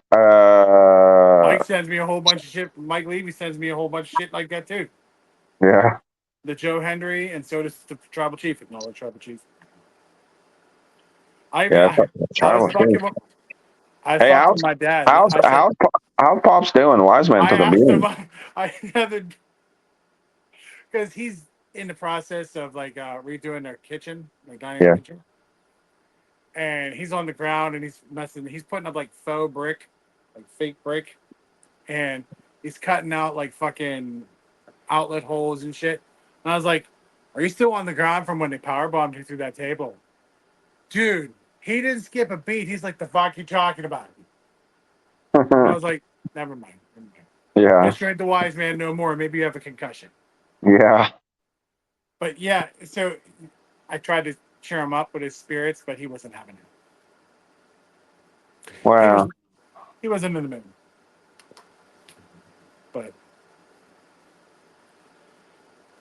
Mike sends me a whole bunch of shit. Mike Levy sends me a whole bunch of shit like that too. yeah. The Joe Henry, and so does the Tribal Chief. Acknowledge Tribal Chief. Yeah, I was Tribal fucking. Chief. I Hey, fucked with my dad. how's I said how's Pops doing? Wise man I to the asked him. beam. I had to because in the process of like redoing their kitchen, their dining room Yeah. kitchen. And he's on the ground and he's messing. He's putting up like faux brick, like fake brick, and he's cutting out like fucking outlet holes and shit. And I was like, "Are you still on the ground from when they power bombed you through that table, dude?" He didn't skip a beat. He's like, "The fuck you talking about?" And I was like, "Never mind. Never mind. Yeah. Just read the wise man no more. Maybe you have a concussion." Yeah. But yeah, so I tried to cheer him up with his spirits, but he wasn't having it. Wow. He wasn't in the mood.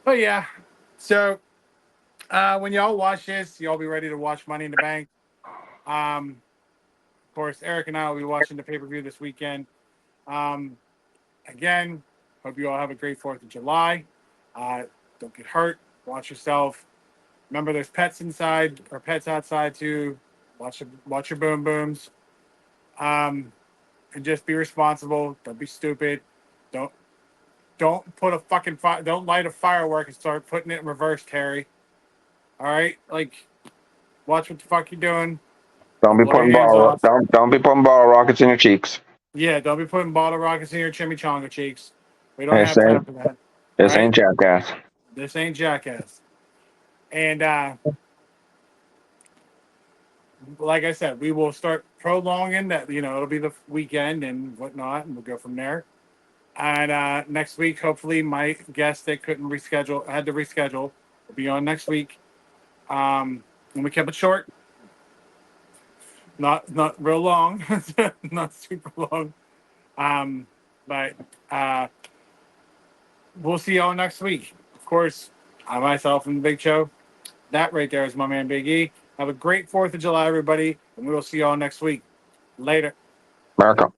But yeah. So when y'all watch this, y'all be ready to watch Money in the Bank. Of course, Eric and I will be watching the pay-per-view this weekend. Um, again, hope you all have a great 4th of July. Don't get hurt. Watch yourself. Remember, there's pets inside or pets outside too. Watch your boom booms. And just be responsible. Don't be stupid. Don't put a fucking fire. Don't light a firework and start putting it in reverse, Terry. All right, like watch what the fuck you're doing. Don't be Blow your putting hands bottle. off. Don't be putting bottle rockets in your cheeks. Yeah, don't be putting bottle rockets in your chimichanga cheeks. We don't This have time ain't for that. All this right, ain't jackass. this ain't jackass. And like I said, we will start prolonging that. You know, it'll be the weekend and whatnot, and we'll go from there. And next week, hopefully, my guest that couldn't reschedule, had to reschedule, will be on next week. And we kept it short, not real long, not super long. Um, but we'll see y'all next week. Of course, I myself and the Big Show. That right there is my man Big E. Have a great 4th of July, everybody, and we will see y'all next week. Later. America.